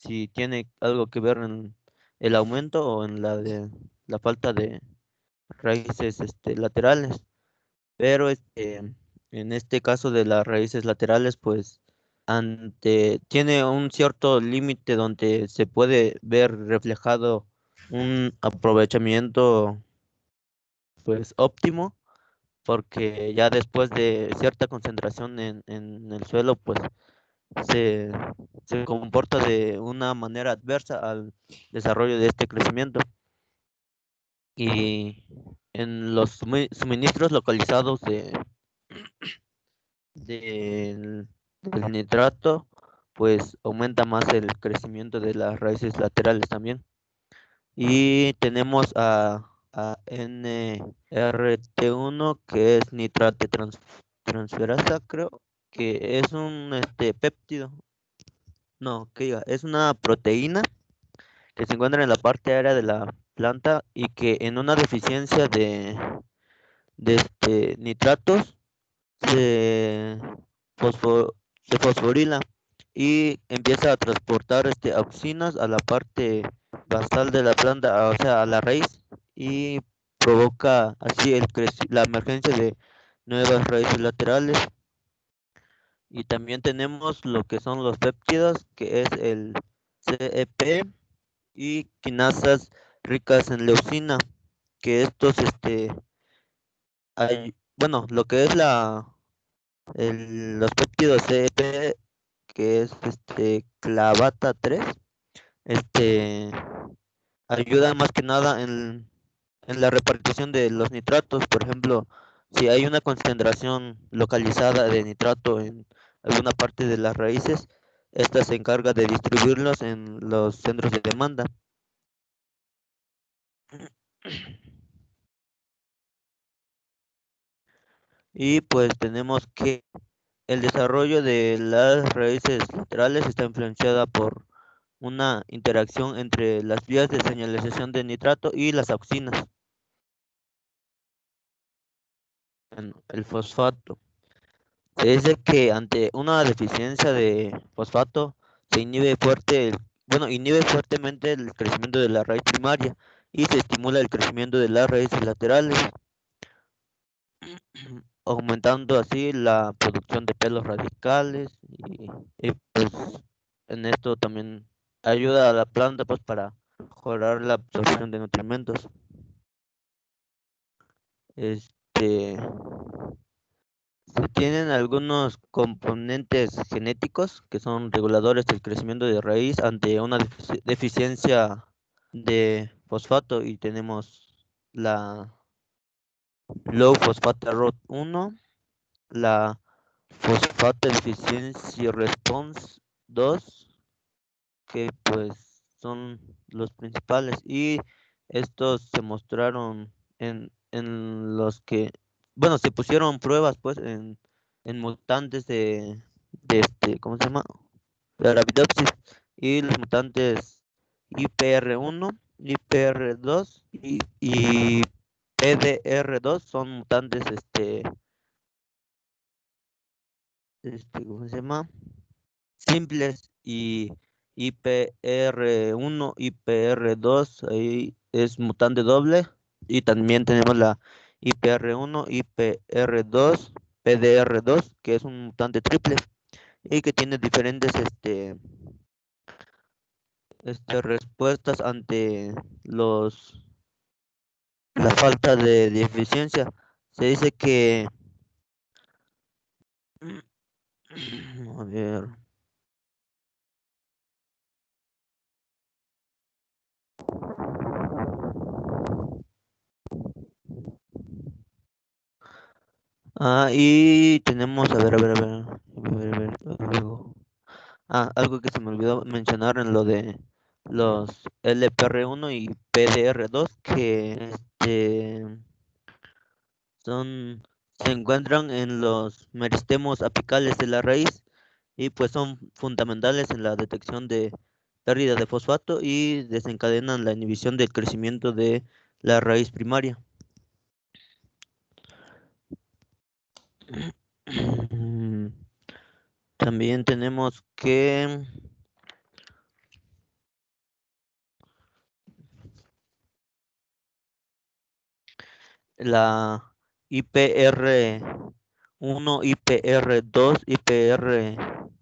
si tiene algo que ver en el aumento o en la falta de raíces laterales. Pero en este caso de las raíces laterales, pues tiene un cierto límite donde se puede ver reflejado un aprovechamiento pues óptimo, porque ya después de cierta concentración en el suelo, pues se, se comporta de una manera adversa al desarrollo de este crecimiento. Y en los suministros localizados del nitrato, pues aumenta más el crecimiento de las raíces laterales también. Y tenemos a NRT1, que es nitrate transferasa, creo, que es un péptido, no, que diga, es una proteína que se encuentra en la parte aérea de la planta y que en una deficiencia de nitratos se, fosfo- se fosforila y empieza a transportar auxinas a la parte basal de la planta, o sea, a la raíz, y provoca así la emergencia de nuevas raíces laterales. Y también tenemos lo que son los péptidos, que es el CEP y quinasas ricas en leucina, que estos, bueno, lo que es los péptidos CEP, que es clavata 3, este, ayudan más que nada en la repartición de los nitratos. Por ejemplo, si hay una concentración localizada de nitrato en alguna parte de las raíces, esta se encarga de distribuirlos en los centros de demanda. Y pues tenemos que el desarrollo de las raíces laterales está influenciada por una interacción entre las vías de señalización de nitrato y las auxinas. El fosfato. Se dice que ante una deficiencia de fosfato se inhibe fuertemente el crecimiento de la raíz primaria y se estimula el crecimiento de las raíces laterales, aumentando así la producción de pelos radicales y, pues en esto también ayuda a la planta pues para mejorar la absorción de nutrimentos. Este, Se tienen algunos componentes genéticos que son reguladores del crecimiento de raíz ante una deficiencia de fosfato, y tenemos la Low Phosphate Rot 1, la Phosphate Deficiency Response 2, que pues son los principales, y estos se mostraron en los que, bueno, se pusieron pruebas pues en mutantes ¿cómo se llama? De Arabidopsis, y los mutantes IPR1, IPR2 y PDR2 son mutantes ¿cómo se llama? Simples, y IPR1, IPR2, ahí es mutante doble, y también tenemos la IPR1, IPR2, PDR2, que es un mutante triple y que tiene diferentes respuestas ante la falta de eficiencia. Se dice que, a ver, y tenemos, algo. Algo que se me olvidó mencionar en lo de los LPR1 y PDR2, que son, se encuentran en los meristemos apicales de la raíz, y pues son fundamentales en la detección de pérdida de fosfato y desencadenan la inhibición del crecimiento de la raíz primaria. También tenemos que la IPR1, IPR2,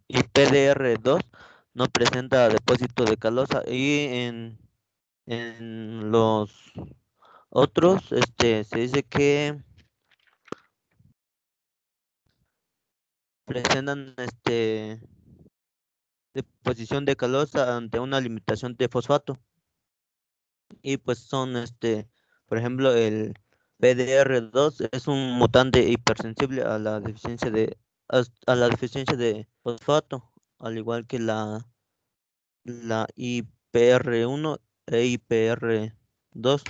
IPDR2 no presenta depósito de calosa y en los otros se dice que presentan deposición de calosa ante una limitación de fosfato y pues son por ejemplo el PDR2 es un mutante hipersensible a la deficiencia a la deficiencia de fosfato, al igual que la IPR1 e IPR2.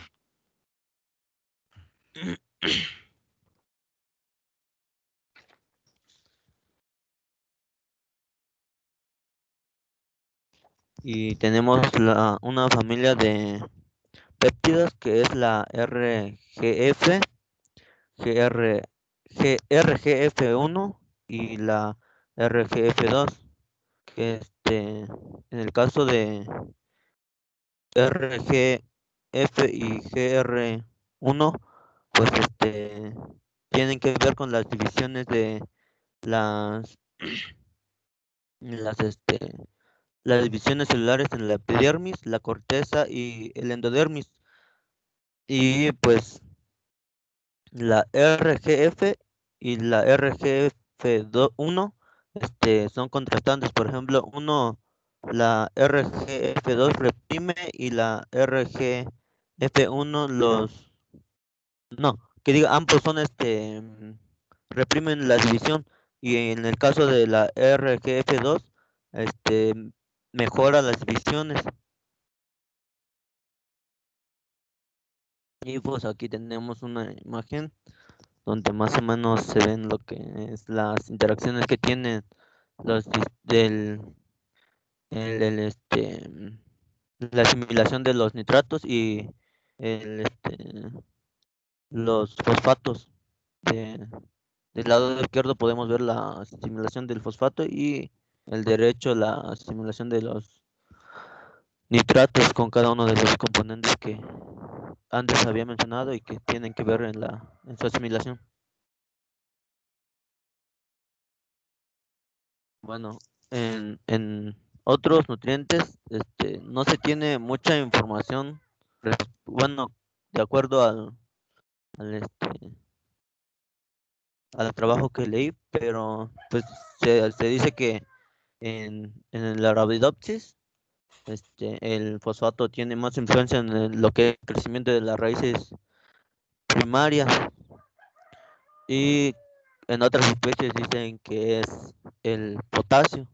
Y tenemos una familia de péptidos que es la RGF, GR, RGF1 y la RGF2, que en el caso de RGF y GR1, pues tienen que ver con las divisiones de las, las, las divisiones celulares en la epidermis, la corteza y el endodermis. Y pues la RGF y la RGF1 son contrastantes. Por ejemplo, la RGF2 reprime y la RGF1 no, que diga, ambos son reprimen la división. Y en el caso de la RGF2, este, mejora las divisiones. Y pues aquí tenemos una imagen donde más o menos se ven lo que es las interacciones que tienen los la asimilación de los nitratos y el, los fosfatos. De, del lado izquierdo podemos ver la asimilación del fosfato y el derecho la asimilación de los nitratos con cada uno de los componentes que antes había mencionado y que tienen que ver en su asimilación. Bueno, en otros nutrientes, no se tiene mucha información, bueno, de acuerdo al, al trabajo que leí, pero pues se dice que en la Arabidopsis, el fosfato tiene más influencia en lo que es el crecimiento de las raíces primarias y en otras especies dicen que es el potasio.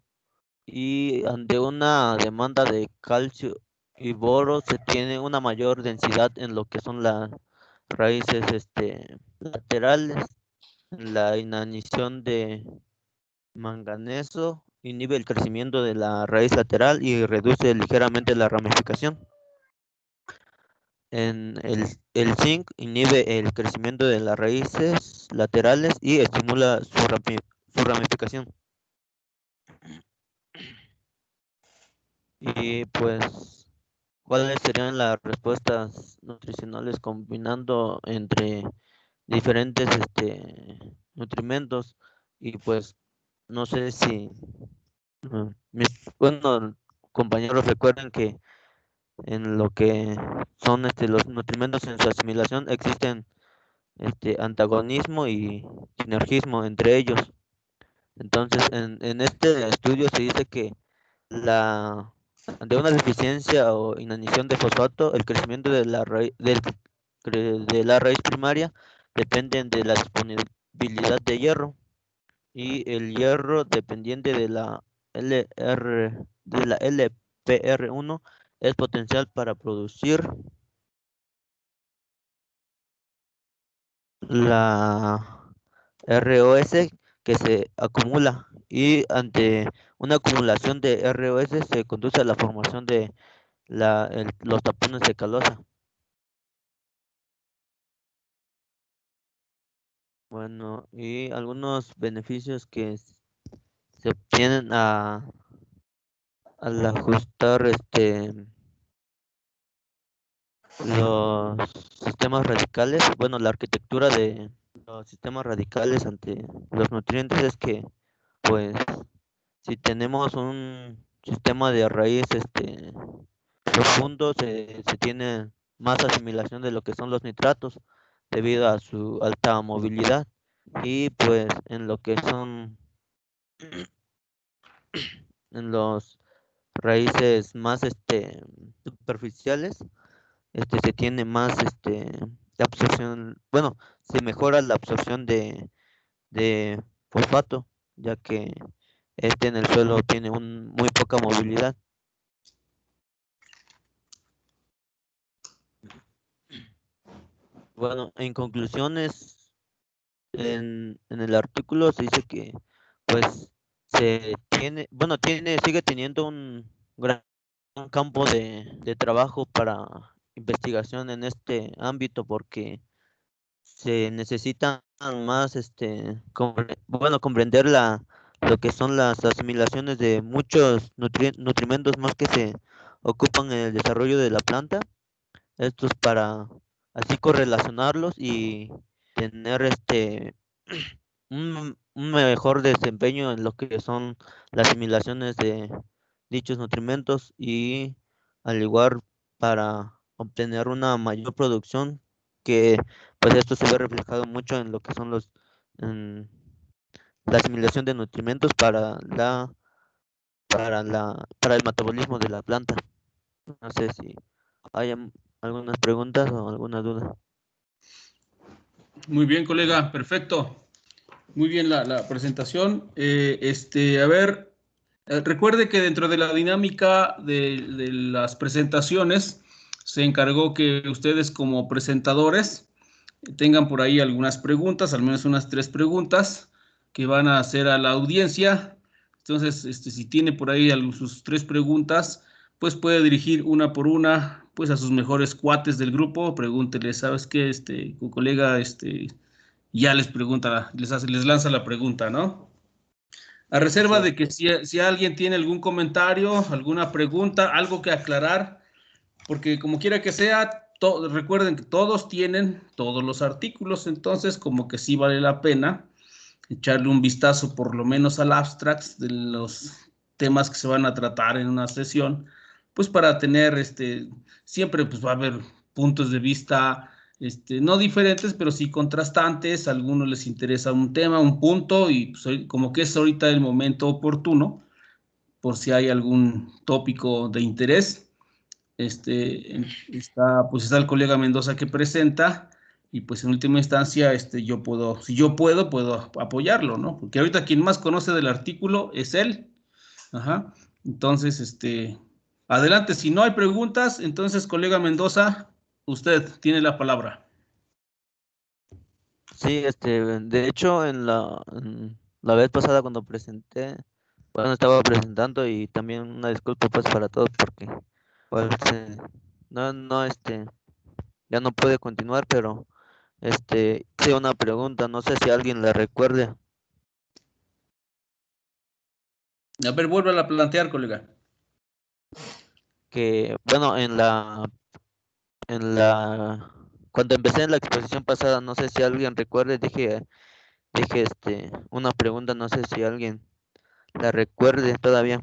Y ante una demanda de calcio y boro se tiene una mayor densidad en lo que son las raíces laterales. La inanición de manganeso inhibe el crecimiento de la raíz lateral y reduce ligeramente la ramificación. El zinc inhibe el crecimiento de las raíces laterales y estimula su ramificación. Y pues, ¿cuáles serían las respuestas nutricionales combinando entre diferentes nutrimentos? Y pues, no sé si mis buenos compañeros recuerden que en lo que son los nutrimentos en su asimilación existen antagonismo y sinergismo entre ellos. Entonces, en este estudio se dice que ante una deficiencia o inanición de fosfato, el crecimiento de de la raíz primaria depende de la disponibilidad de hierro y el hierro dependiente de la LPR1 es potencial para producir la ROS que se acumula y ante una acumulación de ROS se conduce a la formación de los tapones de calosa. Bueno, y algunos beneficios que se obtienen al ajustar los sistemas radicales, bueno, la arquitectura de los sistemas radicales ante los nutrientes es que, pues, si tenemos un sistema de raíz profundo, se tiene más asimilación de lo que son los nitratos debido a su alta movilidad. Y pues en lo que son en los raíces más superficiales, se tiene más de absorción, bueno, se mejora la absorción de fosfato, ya que en el suelo tiene muy poca movilidad. Bueno, en conclusiones, en el artículo se dice que pues sigue teniendo un gran campo de trabajo para investigación en este ámbito porque se necesita más comprender lo que son las asimilaciones de muchos nutrimentos más que se ocupan en el desarrollo de la planta, estos para así correlacionarlos y tener un mejor desempeño en lo que son las asimilaciones de dichos nutrimentos y al igual para obtener una mayor producción que pues esto se ve reflejado mucho en lo que son en la asimilación de nutrimentos para el metabolismo de la planta. No sé si hay algunas preguntas o alguna duda. Muy bien, colega, perfecto. Muy bien la presentación. A ver, recuerde que dentro de la dinámica de las presentaciones se encargó que ustedes como presentadores tengan por ahí algunas preguntas, al menos unas 3 preguntas que van a hacer a la audiencia. Entonces, si tiene por ahí sus 3 preguntas, pues puede dirigir una por una, pues a sus mejores cuates del grupo. Pregúntele, ¿sabes qué? Tu colega, ya les pregunta, les lanza la pregunta, ¿no? A reserva Así es. de que si alguien tiene algún comentario, alguna pregunta, algo que aclarar, porque como quiera que sea, recuerden que todos tienen todos los artículos, entonces como que sí vale la pena echarle un vistazo por lo menos al abstract de los temas que se van a tratar en una sesión, pues para tener, siempre pues va a haber puntos de vista, no diferentes, pero sí contrastantes. A algunos les interesa un tema, un punto, y pues, como que es ahorita el momento oportuno, por si hay algún tópico de interés. Pues está el colega Mendoza que presenta, y pues en última instancia, si yo puedo apoyarlo, ¿no? Porque ahorita quien más conoce del artículo es él. Ajá. Entonces, adelante, si no hay preguntas, entonces, colega Mendoza, usted tiene la palabra. Sí, de hecho en la vez pasada cuando presenté, bueno, estaba presentando y también una disculpa pues para todos porque pues, no, ya no pude continuar, pero hice una pregunta, no sé si alguien la recuerde, A ver, vuelva a plantear, colega. que bueno, cuando empecé en la exposición pasada, no sé si alguien recuerde, dije una pregunta, no sé si alguien la recuerde todavía.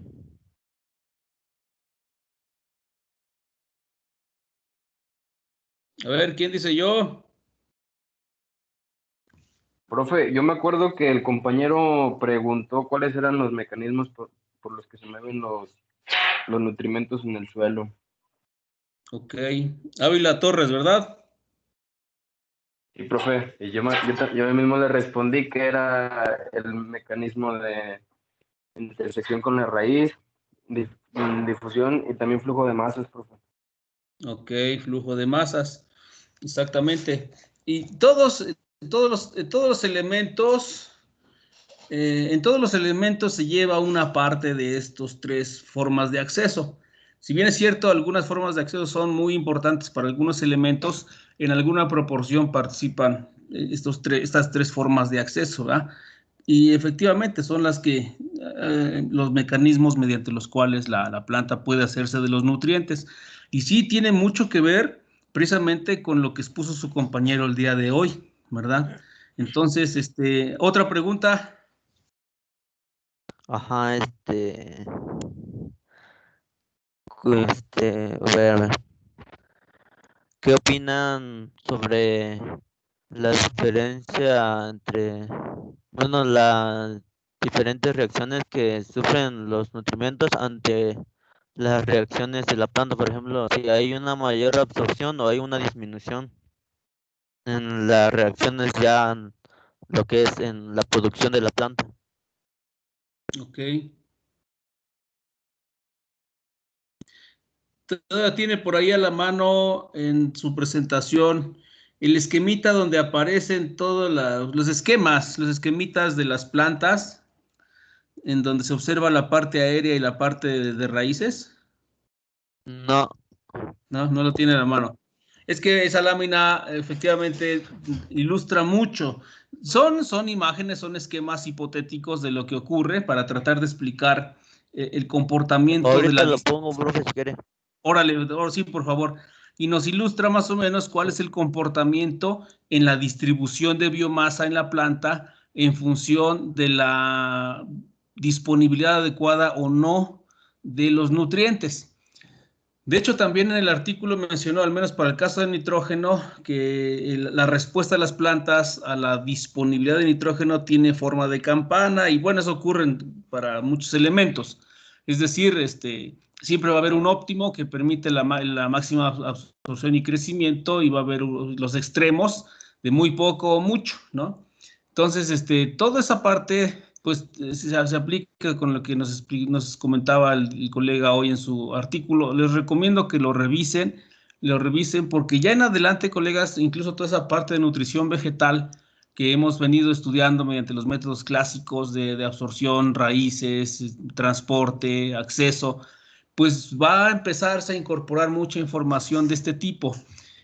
A ver, ¿quién dice yo? Profe, yo me acuerdo que el compañero preguntó cuáles eran los mecanismos por los que se mueven los nutrimentos en el suelo. Ok. Ávila Torres, ¿verdad? Y profe, yo mismo le respondí que era el mecanismo de intersección con la raíz, difusión y también flujo de masas, profe. Ok, flujo de masas. Exactamente. Y todos los elementos, en todos los elementos se lleva una parte de estos 3 formas de acceso. Si bien es cierto, algunas formas de acceso son muy importantes para algunos elementos, en alguna proporción participan estas 3 formas de acceso, ¿verdad? Y efectivamente son los mecanismos mediante los cuales la planta puede hacerse de los nutrientes. Y sí tiene mucho que ver precisamente con lo que expuso su compañero el día de hoy, ¿verdad? Entonces, otra pregunta. Ajá, a ver, ¿qué opinan sobre la diferencia entre, bueno, las diferentes reacciones que sufren los nutrimentos ante las reacciones de la planta? Por ejemplo, si hay una mayor absorción o hay una disminución en las reacciones ya en lo que es en la producción de la planta. Ok. Todavía tiene por ahí a la mano en su presentación el esquemita donde aparecen todos los esquemitas de las plantas, en donde se observa la parte aérea y la parte de raíces. No, No, no lo tiene a la mano. Es que esa lámina efectivamente ilustra mucho. Son imágenes, son esquemas hipotéticos de lo que ocurre para tratar de explicar el comportamiento de ahorita la lo distribución. pongo, profe, si quiere. Órale, ahora sí, por favor. Y nos ilustra más o menos cuál es el comportamiento en la distribución de biomasa en la planta en función de la disponibilidad adecuada o no de los nutrientes. De hecho, también en el artículo mencionó, al menos para el caso del nitrógeno, que la respuesta de las plantas a la disponibilidad de nitrógeno tiene forma de campana y bueno, eso ocurre para muchos elementos. Es decir, siempre va a haber un óptimo que permite la máxima absorción y crecimiento y va a haber los extremos de muy poco o mucho, ¿no? Entonces, toda esa parte pues se aplica con lo que nos comentaba el colega hoy en su artículo. Les recomiendo que lo revisen porque ya en adelante, colegas, incluso toda esa parte de nutrición vegetal que hemos venido estudiando mediante los métodos clásicos de absorción, raíces, transporte, acceso, pues va a empezarse a incorporar mucha información de este tipo.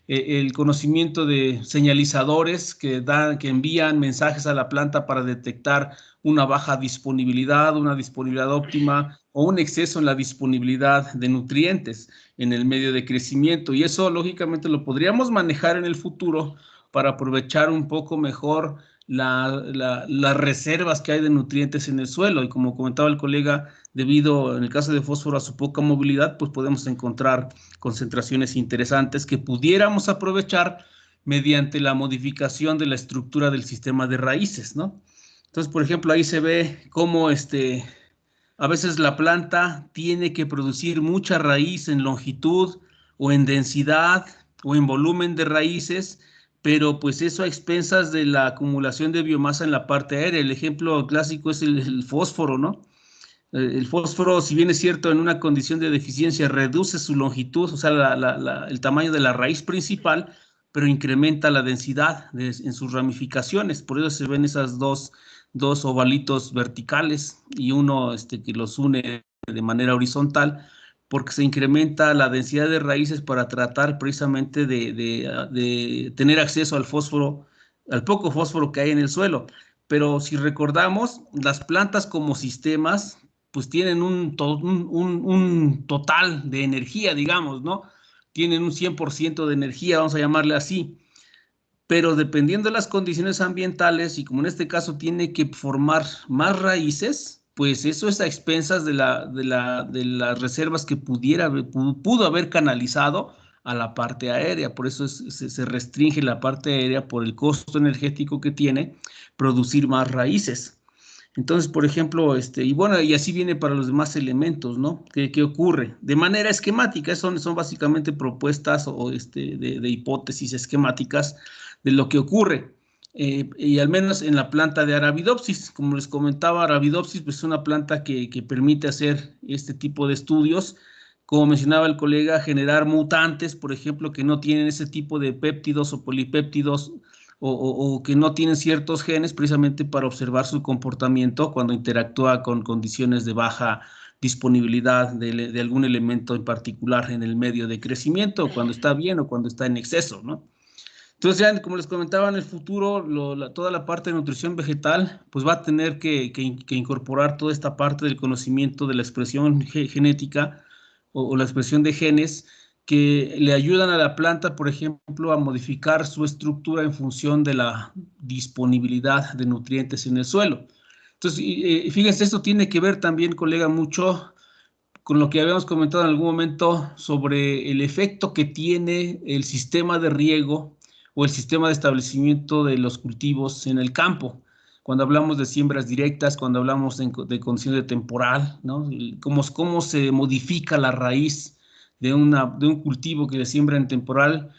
El conocimiento de señalizadores que envían mensajes a la planta para detectar una baja disponibilidad, una disponibilidad óptima o un exceso en la disponibilidad de nutrientes en el medio de crecimiento. Y eso lógicamente lo podríamos manejar en el futuro para aprovechar un poco mejor las reservas que hay de nutrientes en el suelo. Y como comentaba el colega, debido en el caso de fósforo a su poca movilidad, pues podemos encontrar concentraciones interesantes que pudiéramos aprovechar mediante la modificación de la estructura del sistema de raíces, ¿no? Entonces, por ejemplo, ahí se ve cómo a veces la planta tiene que producir mucha raíz en longitud o en densidad o en volumen de raíces, pero pues eso a expensas de la acumulación de biomasa en la parte aérea. El ejemplo clásico es el fósforo, ¿no? El fósforo, si bien es cierto, en una condición de deficiencia reduce su longitud, o sea, el tamaño de la raíz principal, pero incrementa la densidad en sus ramificaciones. Por eso se ven esas dos ovalitos verticales y uno que los une de manera horizontal, porque se incrementa la densidad de raíces para tratar precisamente de tener acceso al fósforo, al poco fósforo que hay en el suelo. Pero si recordamos, las plantas como sistemas pues tienen un total de energía, digamos, ¿no? Tienen un 100% de energía, vamos a llamarle así, pero dependiendo de las condiciones ambientales y como en este caso tiene que formar más raíces, pues eso es a expensas de las reservas que pudo haber canalizado a la parte aérea, por eso se restringe la parte aérea por el costo energético que tiene producir más raíces. Entonces, por ejemplo, y bueno, y así viene para los demás elementos, ¿no? ¿Qué ocurre? De manera esquemática, son básicamente propuestas o de hipótesis esquemáticas de lo que ocurre. Y al menos en la planta de Arabidopsis, como les comentaba, Arabidopsis pues, es una planta que permite hacer este tipo de estudios. Como mencionaba el colega, generar mutantes, por ejemplo, que no tienen ese tipo de péptidos o polipéptidos o que no tienen ciertos genes precisamente para observar su comportamiento cuando interactúa con condiciones de baja disponibilidad de algún elemento en particular en el medio de crecimiento, cuando está bien o cuando está en exceso, ¿no? Entonces ya, como les comentaba, en el futuro toda la parte de nutrición vegetal pues va a tener que incorporar toda esta parte del conocimiento de la expresión genética o la expresión de genes que le ayudan a la planta, por ejemplo, a modificar su estructura en función de la disponibilidad de nutrientes en el suelo. Entonces, fíjense, esto tiene que ver también, colega, mucho con lo que habíamos comentado en algún momento sobre el efecto que tiene el sistema de riego o el sistema de establecimiento de los cultivos en el campo. Cuando hablamos de siembras directas, cuando hablamos de condiciones de temporal, ¿no? Cómo se modifica la raíz de un cultivo que se siembra en temporal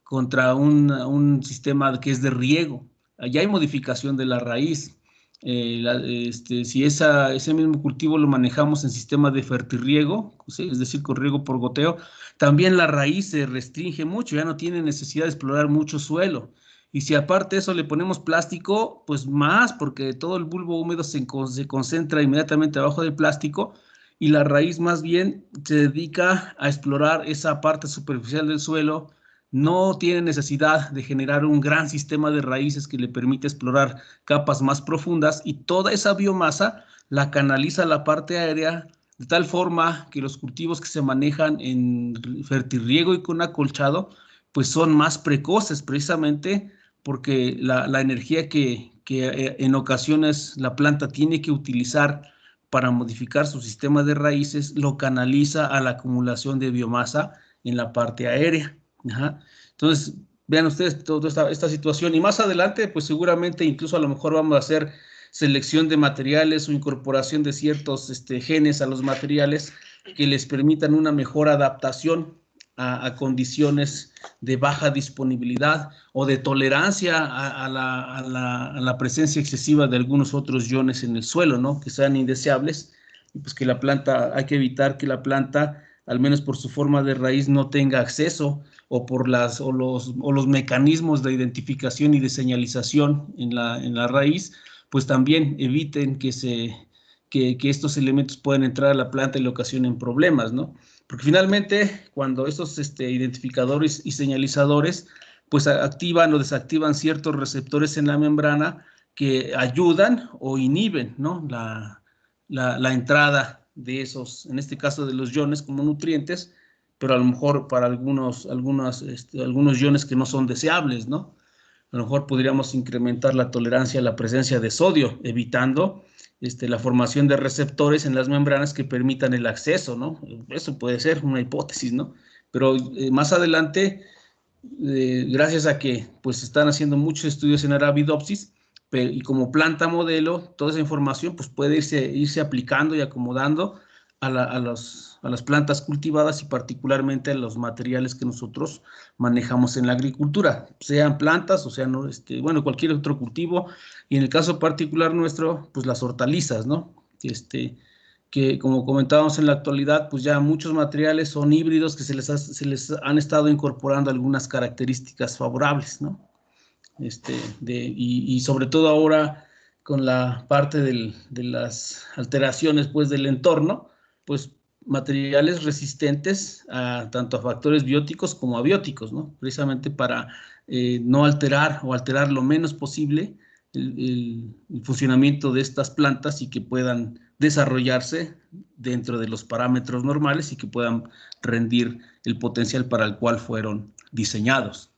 contra un sistema que es de riego. Allá hay modificación de la raíz. Si ese mismo cultivo lo manejamos en sistema de fertirriego, ¿sí? Es decir, con riego por goteo, también la raíz se restringe mucho, ya no tiene necesidad de explorar mucho suelo. Y si aparte de eso le ponemos plástico, pues más, porque todo el bulbo húmedo se concentra inmediatamente abajo del plástico y la raíz más bien se dedica a explorar esa parte superficial del suelo. No tiene necesidad de generar un gran sistema de raíces que le permite explorar capas más profundas y toda esa biomasa la canaliza a la parte aérea de tal forma que los cultivos que se manejan en fertirriego y con acolchado pues son más precoces precisamente porque la energía que en ocasiones la planta tiene que utilizar para modificar su sistema de raíces lo canaliza a la acumulación de biomasa en la parte aérea. Ajá. Entonces, vean ustedes toda esta situación y más adelante, pues seguramente incluso a lo mejor vamos a hacer selección de materiales o incorporación de ciertos genes a los materiales que les permitan una mejor adaptación a condiciones de baja disponibilidad o de tolerancia a la presencia excesiva de algunos otros iones en el suelo, ¿no? Que sean indeseables y pues que la planta, hay que evitar que la planta, al menos por su forma de raíz, no tenga acceso o por los mecanismos de identificación y de señalización en la raíz, pues también eviten que estos elementos puedan entrar a la planta y le ocasionen problemas, ¿no? Porque finalmente, cuando estos identificadores y señalizadores pues activan o desactivan ciertos receptores en la membrana que ayudan o inhiben, ¿no? la entrada de esos, en este caso de los iones como nutrientes, pero a lo mejor para algunos iones que no son deseables, ¿no? A lo mejor podríamos incrementar la tolerancia a la presencia de sodio, evitando la formación de receptores en las membranas que permitan el acceso, ¿no? Eso puede ser una hipótesis, ¿no? Pero más adelante, gracias a que pues están haciendo muchos estudios en Arabidopsis, y como planta modelo, toda esa información pues puede irse aplicando y acomodando a las plantas cultivadas y particularmente a los materiales que nosotros manejamos en la agricultura, sean plantas o sean, bueno, cualquier otro cultivo, y en el caso particular nuestro, pues las hortalizas, ¿no? Que como comentábamos en la actualidad, pues ya muchos materiales son híbridos que se les han estado incorporando algunas características favorables, ¿no? Y sobre todo ahora con la parte de las alteraciones pues del entorno, pues materiales resistentes tanto a factores bióticos como abióticos, ¿no? Precisamente para no alterar o alterar lo menos posible el funcionamiento de estas plantas y que puedan desarrollarse dentro de los parámetros normales y que puedan rendir el potencial para el cual fueron diseñados.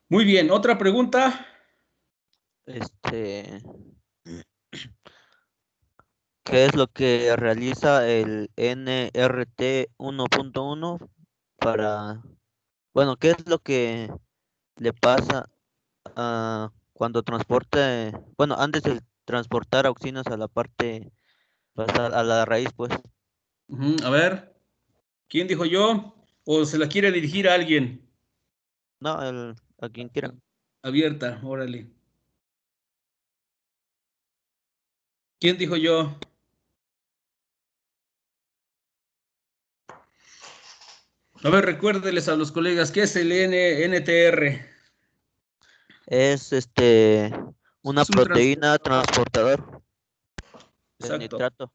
Muy bien, otra pregunta. ¿Qué es lo que realiza el NRT 1.1 para, bueno, qué es lo que le pasa cuando transporte, bueno, antes de transportar auxinas a la parte, a la raíz, pues? A ver, ¿quién dijo yo? ¿O se la quiere dirigir a alguien? No, a quien quiera. Abierta, órale. ¿Quién dijo yo? A ver, recuérdeles a los colegas, ¿qué es el NTR? Es una Es un proteína transportador de Exacto. nitrato.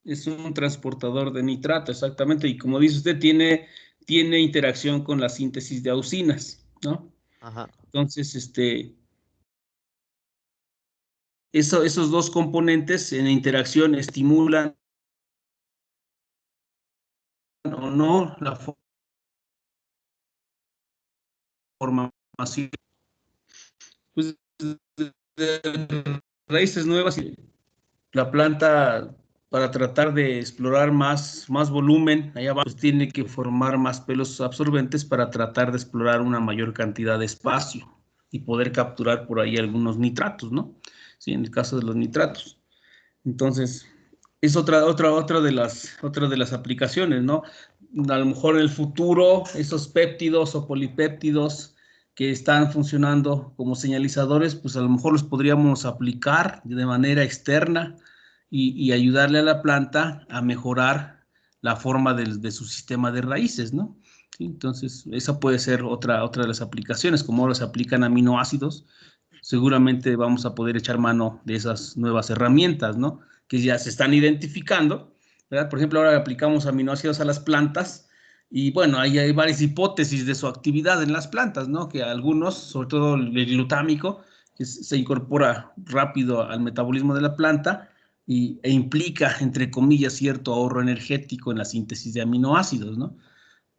Es un transportador de nitrato, exactamente. Y como dice usted, tiene interacción con la síntesis de auxinas, ¿no? Ajá. Entonces, esos dos componentes en interacción estimulan o no la formación pues, de raíces nuevas. La planta, para tratar de explorar más volumen allá abajo, pues tiene que formar más pelos absorbentes para tratar de explorar una mayor cantidad de espacio y poder capturar por ahí algunos nitratos, ¿no? Sí, en el caso de los nitratos. Entonces, es otra de las aplicaciones, ¿no? A lo mejor en el futuro, esos péptidos o polipéptidos que están funcionando como señalizadores, pues a lo mejor los podríamos aplicar de manera externa y ayudarle a la planta a mejorar la forma de su sistema de raíces, ¿no? ¿Sí? Entonces, esa puede ser otra de las aplicaciones, como ahora se aplican aminoácidos, seguramente vamos a poder echar mano de esas nuevas herramientas, ¿no? Que ya se están identificando, ¿verdad? Por ejemplo, ahora aplicamos aminoácidos a las plantas y bueno, ahí hay varias hipótesis de su actividad en las plantas, ¿no? Que algunos, sobre todo el glutámico, que se incorpora rápido al metabolismo de la planta e implica, entre comillas, cierto ahorro energético en la síntesis de aminoácidos, ¿no?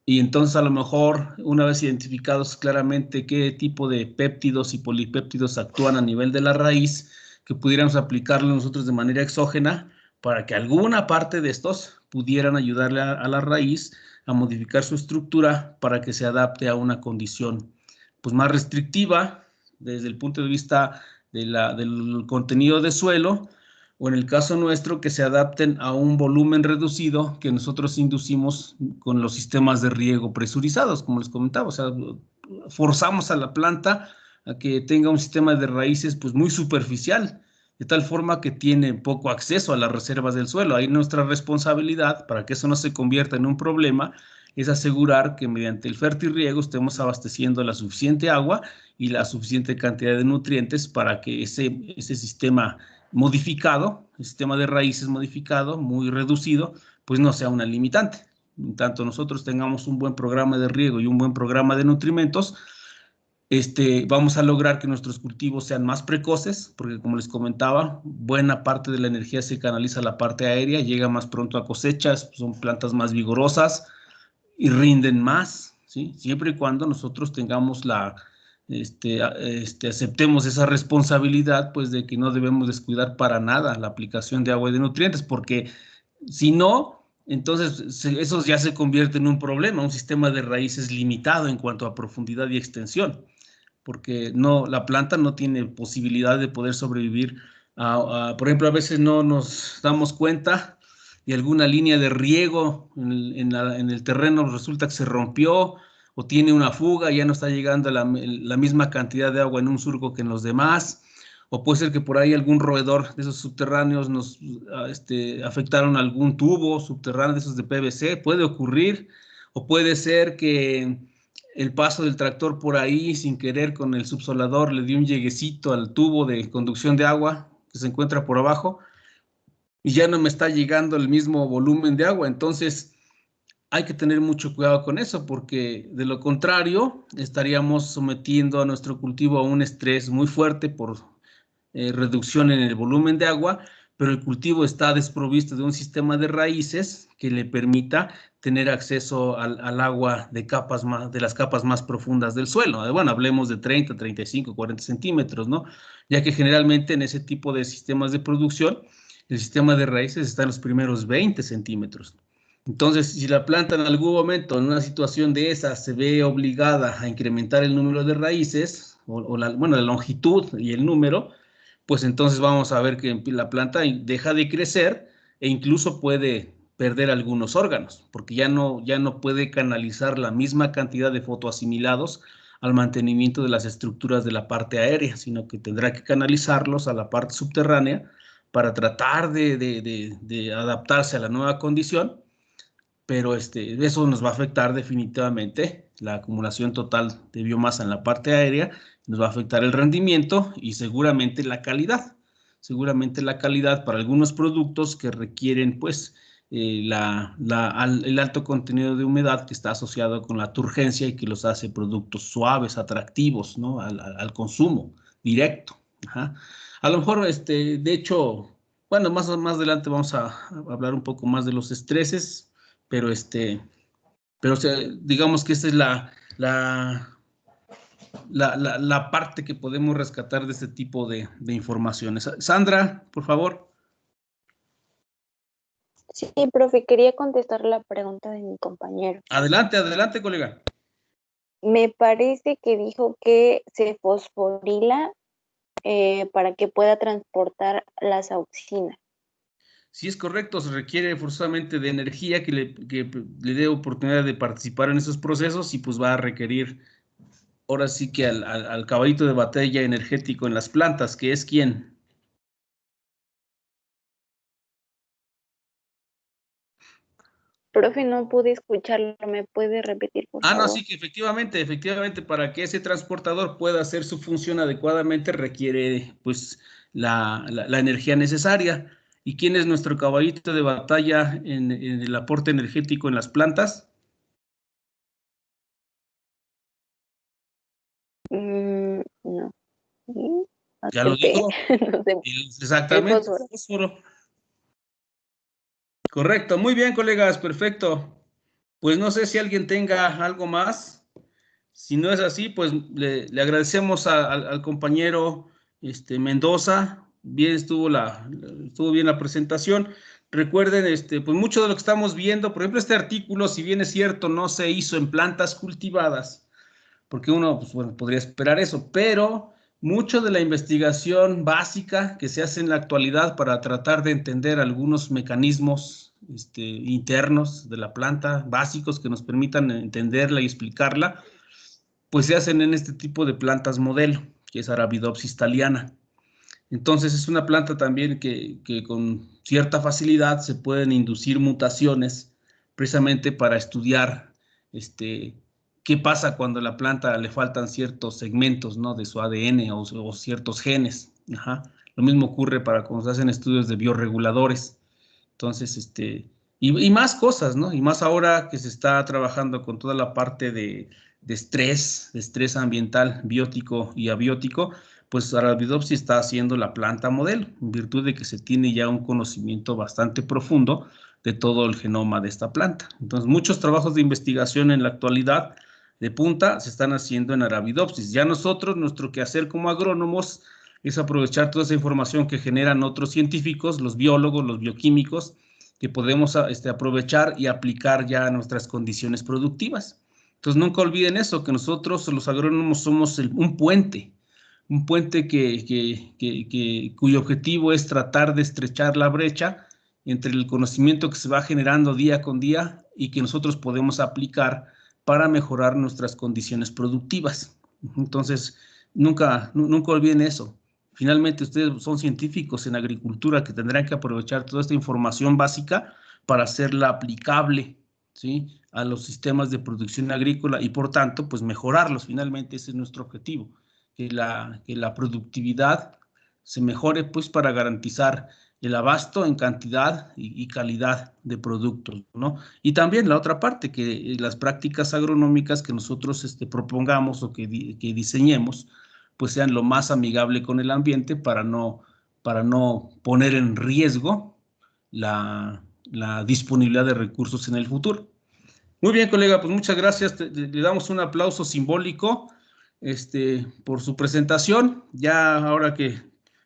Y entonces a lo mejor, una vez identificados claramente qué tipo de péptidos y polipéptidos actúan a nivel de la raíz, que pudiéramos aplicarlo nosotros de manera exógena para que alguna parte de estos pudieran ayudarle a la raíz a modificar su estructura para que se adapte a una condición pues, más restrictiva desde el punto de vista del contenido de suelo, o en el caso nuestro, que se adapten a un volumen reducido que nosotros inducimos con los sistemas de riego presurizados, como les comentaba. O sea, forzamos a la planta a que tenga un sistema de raíces pues muy superficial, de tal forma que tiene poco acceso a las reservas del suelo. Ahí nuestra responsabilidad, para que eso no se convierta en un problema, es asegurar que mediante el fertirriego estemos abasteciendo la suficiente agua y la suficiente cantidad de nutrientes para que ese sistema modificado, el sistema de raíces modificado, muy reducido, pues no sea una limitante. En tanto nosotros tengamos un buen programa de riego y un buen programa de nutrimentos, vamos a lograr que nuestros cultivos sean más precoces, porque como les comentaba, buena parte de la energía se canaliza a la parte aérea, llega más pronto a cosechas, son plantas más vigorosas y rinden más, ¿sí? Siempre y cuando nosotros tengamos aceptemos esa responsabilidad, pues de que no debemos descuidar para nada la aplicación de agua y de nutrientes, porque si no, entonces eso ya se convierte en un problema, un sistema de raíces limitado en cuanto a profundidad y extensión, porque no, la planta no tiene posibilidad de poder sobrevivir. Por ejemplo, a veces no nos damos cuenta y alguna línea de riego en el terreno resulta que se rompió o tiene una fuga, ya no está llegando la misma cantidad de agua en un surco que en los demás, o puede ser que por ahí algún roedor de esos subterráneos nos afectaron algún tubo subterráneo de esos de PVC, puede ocurrir, o puede ser que el paso del tractor por ahí sin querer con el subsolador le dio un lleguecito al tubo de conducción de agua que se encuentra por abajo y ya no me está llegando el mismo volumen de agua. Entonces hay que tener mucho cuidado con eso, porque de lo contrario estaríamos sometiendo a nuestro cultivo a un estrés muy fuerte por reducción en el volumen de agua, pero el cultivo está desprovisto de un sistema de raíces que le permita tener acceso al agua de las capas más profundas del suelo. Bueno, hablemos de 30, 35, 40 centímetros, ¿no? Ya que generalmente en ese tipo de sistemas de producción, el sistema de raíces está en los primeros 20 centímetros. Entonces, si la planta en algún momento, en una situación de esa, se ve obligada a incrementar el número de raíces, la longitud y el número, pues entonces vamos a ver que la planta deja de crecer e incluso puede perder algunos órganos, porque ya no puede canalizar la misma cantidad de fotoasimilados al mantenimiento de las estructuras de la parte aérea, sino que tendrá que canalizarlos a la parte subterránea para tratar de adaptarse a la nueva condición, pero eso nos va a afectar definitivamente la acumulación total de biomasa en la parte aérea, nos va a afectar el rendimiento y seguramente la calidad. Seguramente la calidad para algunos productos que requieren, pues, el alto contenido de humedad que está asociado con la turgencia y que los hace productos suaves, atractivos, ¿no? al consumo directo. Ajá. A lo mejor, de hecho, bueno, más adelante vamos a hablar un poco más de los estreses, pero o sea, digamos que esta es la parte que podemos rescatar de este tipo de informaciones. Sandra, por favor. Sí, profe, quería contestar la pregunta de mi compañero. Adelante, adelante, colega. Me parece que dijo que se fosforila para que pueda transportar las auxinas. Si es correcto, se requiere forzosamente de energía que le dé oportunidad de participar en esos procesos y pues va a requerir ahora sí que al caballito de batalla energético en las plantas, que es quién. Profe, no pude escucharlo, ¿me puede repetir, por No, favor? sí que efectivamente, para que ese transportador pueda hacer su función adecuadamente requiere pues la energía necesaria. ¿Y quién es nuestro caballito de batalla en el aporte energético en las plantas? No. ¿Sí? Ya lo ATP, dijo. no sé. El Exactamente, fósforo. fósforo. Correcto, muy bien, colegas, perfecto. Pues no sé si alguien tenga algo más. Si no es así, pues le agradecemos al compañero Mendoza. Bien estuvo bien la presentación. Recuerden, pues mucho de lo que estamos viendo, por ejemplo, este artículo, si bien es cierto, no se hizo en plantas cultivadas, porque uno, pues, bueno, podría esperar eso, pero mucho de la investigación básica que se hace en la actualidad para tratar de entender algunos mecanismos internos de la planta, básicos que nos permitan entenderla y explicarla, pues se hacen en este tipo de plantas modelo, que es Arabidopsis thaliana. Entonces es una planta también que con cierta facilidad se pueden inducir mutaciones precisamente para estudiar qué pasa cuando a la planta le faltan ciertos segmentos, ¿no?, de su ADN o ciertos genes. Ajá. Lo mismo ocurre para cuando se hacen estudios de bioreguladores. Entonces, y más cosas, ¿no? Y más ahora que se está trabajando con toda la parte de estrés ambiental, biótico y abiótico, pues Arabidopsis está haciendo la planta modelo, en virtud de que se tiene ya un conocimiento bastante profundo de todo el genoma de esta planta. Entonces, muchos trabajos de investigación en la actualidad de punta se están haciendo en Arabidopsis. Ya nosotros, nuestro quehacer como agrónomos es aprovechar toda esa información que generan otros científicos, los biólogos, los bioquímicos, que podemos aprovechar y aplicar ya a nuestras condiciones productivas. Entonces, nunca olviden eso, que nosotros los agrónomos somos un puente cuyo objetivo es tratar de estrechar la brecha entre el conocimiento que se va generando día con día y que nosotros podemos aplicar para mejorar nuestras condiciones productivas. Entonces, nunca olviden eso. Finalmente, ustedes son científicos en agricultura que tendrán que aprovechar toda esta información básica para hacerla aplicable, ¿sí?, a los sistemas de producción agrícola y, por tanto, pues mejorarlos. Finalmente, ese es nuestro objetivo, que la productividad se mejore, pues, para garantizar el abasto en cantidad y calidad de productos, ¿no? Y también la otra parte, que las prácticas agronómicas que nosotros propongamos o que diseñemos, pues sean lo más amigable con el ambiente para no poner en riesgo la disponibilidad de recursos en el futuro. Muy bien, colega, pues muchas gracias. Le damos un aplauso simbólico por su presentación. Ya ahora que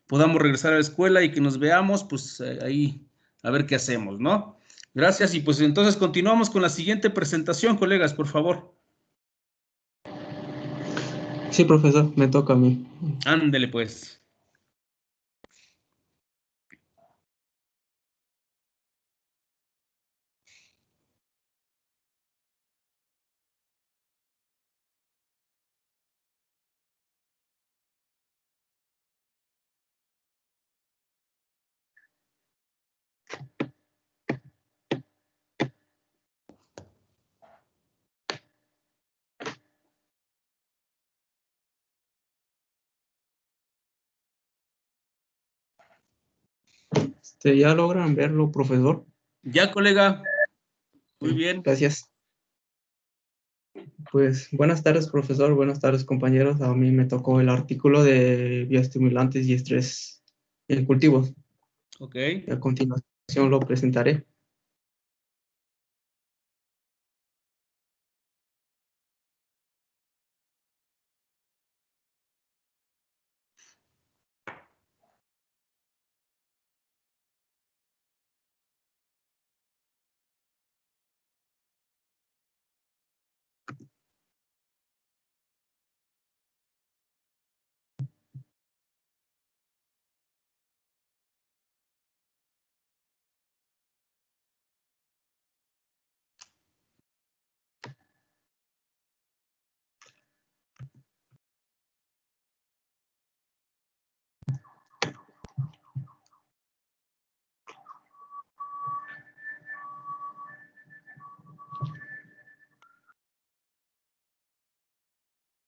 podamos regresar a la escuela y que nos veamos, pues ahí a ver qué hacemos, ¿no? Gracias, y pues entonces continuamos con la siguiente presentación, colegas, por favor. Sí, profesor, me toca a mí. Ándele, pues. ¿Ya logran verlo, profesor? Ya, colega. Muy bien. Gracias. Pues buenas tardes, profesor. Buenas tardes, compañeros. A mí me tocó el artículo de bioestimulantes y estrés en cultivos. Ok. Y a continuación lo presentaré.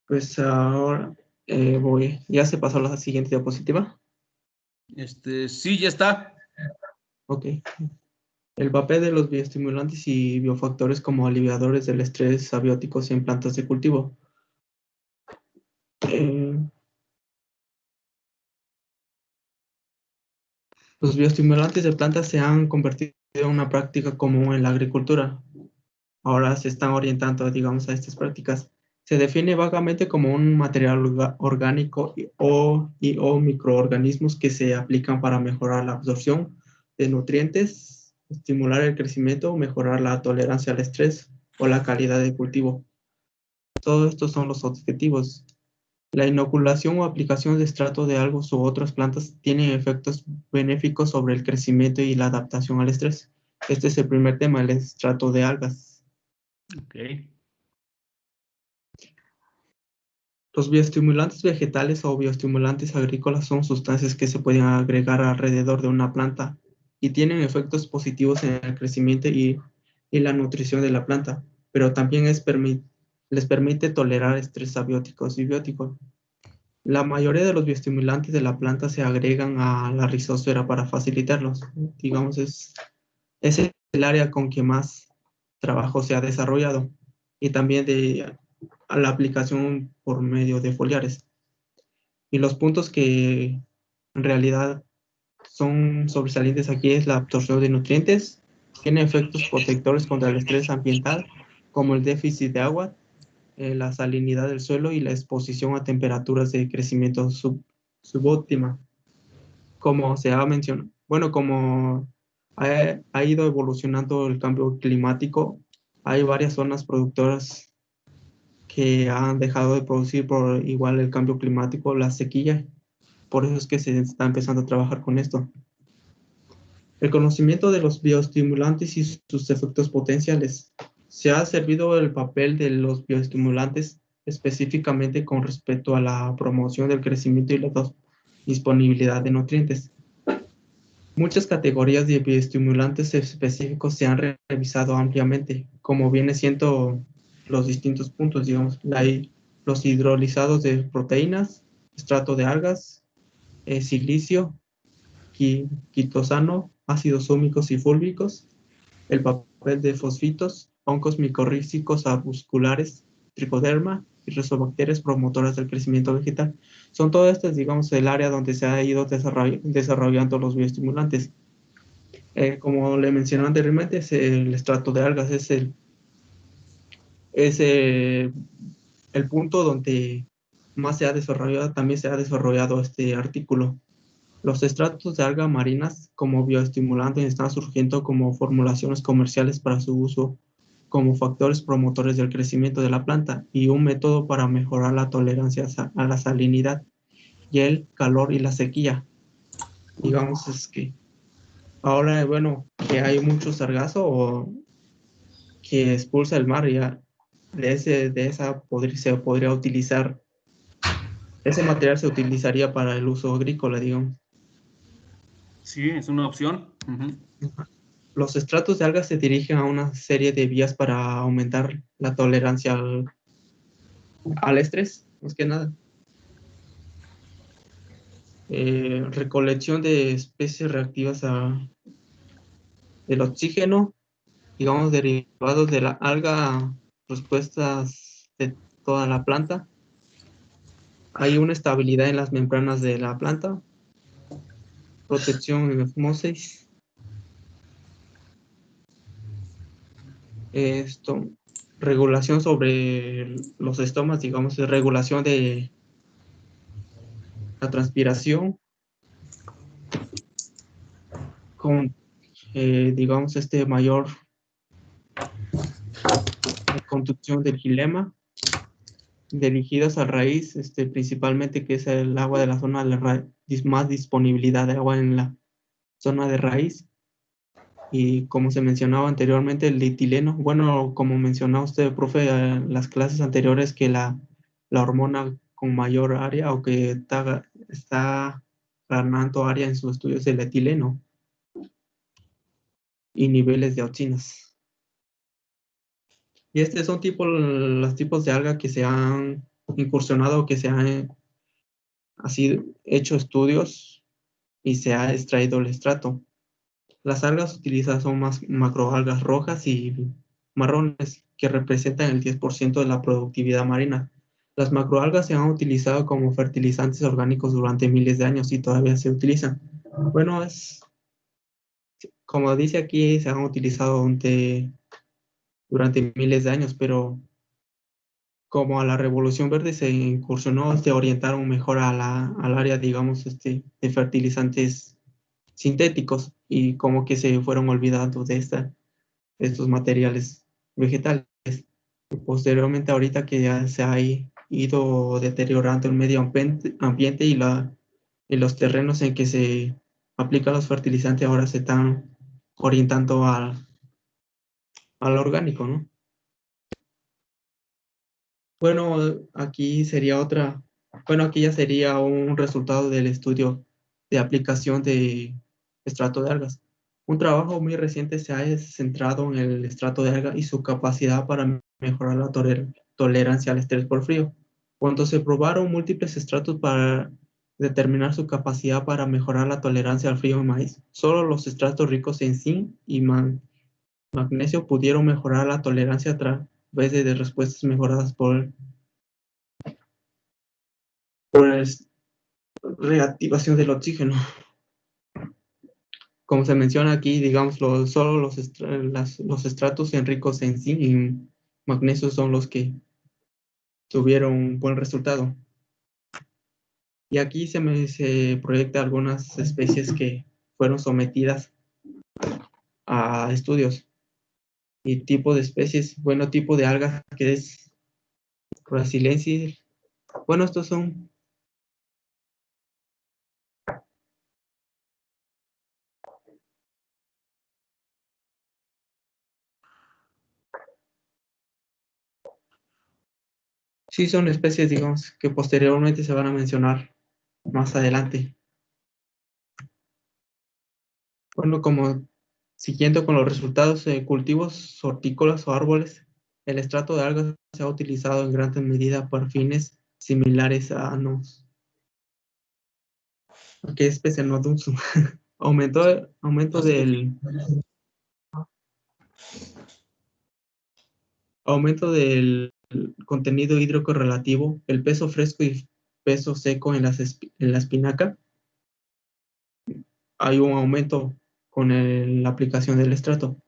Pues ahora ya se pasó a la siguiente diapositiva. Sí, ya está. Ok. El papel de los bioestimulantes y biofactores como aliviadores del estrés abióticos en plantas de cultivo. Los bioestimulantes de plantas se han convertido en una práctica común en la agricultura. Ahora se están orientando, digamos, a estas prácticas. Se define vagamente como un material orgánico o microorganismos que se aplican para mejorar la absorción de nutrientes, estimular el crecimiento, mejorar la tolerancia al estrés o la calidad del cultivo. Todos estos son los objetivos. La inoculación o aplicación de estrato de algas u otras plantas tienen efectos benéficos sobre el crecimiento y la adaptación al estrés. Este es el primer tema, el estrato de algas. Ok. Los bioestimulantes vegetales o bioestimulantes agrícolas son sustancias que se pueden agregar alrededor de una planta y tienen efectos positivos en el crecimiento y la nutrición de la planta, pero también les permite tolerar estrés abióticos y bióticos. La mayoría de los bioestimulantes de la planta se agregan a la rizosfera para facilitarlos. Digamos, es el área con que más trabajo se ha desarrollado y también a la aplicación por medio de foliares. Y los puntos que en realidad son sobresalientes aquí es la absorción de nutrientes, tiene efectos protectores contra el estrés ambiental, como el déficit de agua, la salinidad del suelo y la exposición a temperaturas de crecimiento subóptima. Como se ha mencionado, bueno, como ha ido evolucionando el cambio climático, hay varias zonas productoras que han dejado de producir por igual el cambio climático, la sequía. Por eso es que se está empezando a trabajar con esto. El conocimiento de los bioestimulantes y sus efectos potenciales. Se ha servido el papel de los bioestimulantes específicamente con respecto a la promoción del crecimiento y la disponibilidad de nutrientes. Muchas categorías de bioestimulantes específicos se han revisado ampliamente, como viene siendo los distintos puntos, digamos, los hidrolizados de proteínas, estrato de algas, silicio, quitosano, ácidos húmicos y fúlvicos, el papel de fosfitos, hongos micorrízicos arbusculares, tricoderma y rizobacterias promotoras del crecimiento vegetal. Son todas estas, digamos, el área donde se ha ido desarrollando los bioestimulantes. Como le mencioné anteriormente, es el estrato de algas, el punto donde más se ha desarrollado, también se ha desarrollado este artículo. Los estratos de algas marinas como bioestimulantes están surgiendo como formulaciones comerciales para su uso como factores promotores del crecimiento de la planta y un método para mejorar la tolerancia a la salinidad y el calor y la sequía. Digamos, es que ahora, bueno, que hay mucho sargazo que expulsa el mar, ya se podría utilizar, ese material se utilizaría para el uso agrícola, digamos. Sí, es una opción. Uh-huh. Los estratos de algas se dirigen a una serie de vías para aumentar la tolerancia al estrés, más que nada. Recolección de especies reactivas del oxígeno, digamos, derivados de la alga, respuestas de toda la planta. Hay una estabilidad en las membranas de la planta, protección en osmosis. Regulación sobre los estomas, digamos, regulación de la transpiración con, digamos, mayor conducción del xilema, dirigidas a raíz, principalmente que es el agua de la zona de más disponibilidad de agua en la zona de raíz. Y como se mencionaba anteriormente, el etileno, bueno, como mencionó usted, profe, en las clases anteriores, que la hormona con mayor área o que está ganando área en sus estudios es el etileno y niveles de auxinas. Y estos son los tipos de alga que se han incursionado, que se han así hecho estudios y se ha extraído el estrato. Las algas utilizadas son más macroalgas rojas y marrones, que representan el 10% de la productividad marina. Las macroalgas se han utilizado como fertilizantes orgánicos durante miles de años y todavía se utilizan. Bueno, como dice aquí, se han utilizado durante miles de años, pero como a la Revolución Verde se incursionó, se orientaron mejor al área, digamos, de fertilizantes sintéticos, y como que se fueron olvidando de estos materiales vegetales. Posteriormente, ahorita que ya se ha ido deteriorando el medio ambiente y los terrenos en que se aplican los fertilizantes, ahora se están orientando al orgánico, ¿no? Bueno, aquí ya sería un resultado del estudio de aplicación de estrato de algas. Un trabajo muy reciente se ha centrado en el estrato de alga y su capacidad para mejorar la tolerancia al estrés por frío. Cuando se probaron múltiples estratos para determinar su capacidad para mejorar la tolerancia al frío en maíz, solo los estratos ricos en zinc y magnesio pudieron mejorar la tolerancia a través de respuestas mejoradas por reactivación del oxígeno. Como se menciona aquí, digamos, solo los estratos ricos en zinc y magnesio son los que tuvieron un buen resultado. Y aquí se proyecta algunas especies que fueron sometidas a estudios. Y tipo de especies, bueno, tipo de algas que es Brasiliensis. Bueno, estos son sí, son especies, digamos, que posteriormente se van a mencionar más adelante. Bueno, como siguiendo con los resultados de cultivos hortícolas o árboles, el estrato de algas se ha utilizado en gran medida para fines similares a ¿qué especie? Nodunzu. Aumento del contenido hídrico relativo, el peso fresco y peso seco en la espinaca. Hay un aumento con la aplicación del estrato.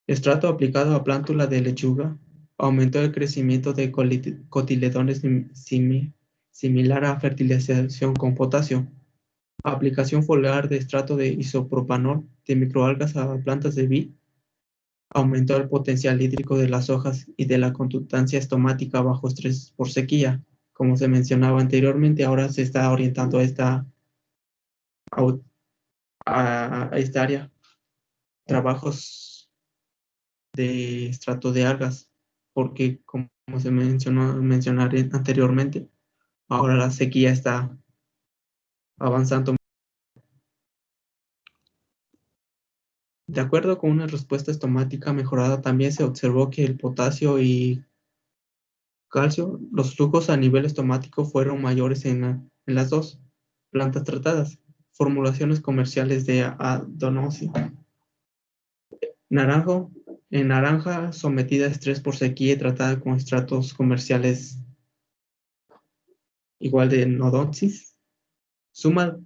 Estrato aplicado a plántula de lechuga aumentó el crecimiento de cotiledones similar a fertilización con potasio. Aplicación foliar de estrato de isopropanol de microalgas a plantas de vid aumentó el potencial hídrico de las hojas y de la conductancia estomática bajo estrés por sequía. Como se mencionaba anteriormente, ahora se está orientando a esta área trabajos de estrato de algas, porque como se mencionaré anteriormente, ahora la sequía está avanzando. De acuerdo con una respuesta estomática mejorada, también se observó que el potasio y calcio, los flujos a nivel estomático fueron mayores en las dos plantas tratadas. Formulaciones comerciales de adenosina. En naranja, sometida a estrés por sequía y tratada con estratos comerciales igual de nodonsis. Suma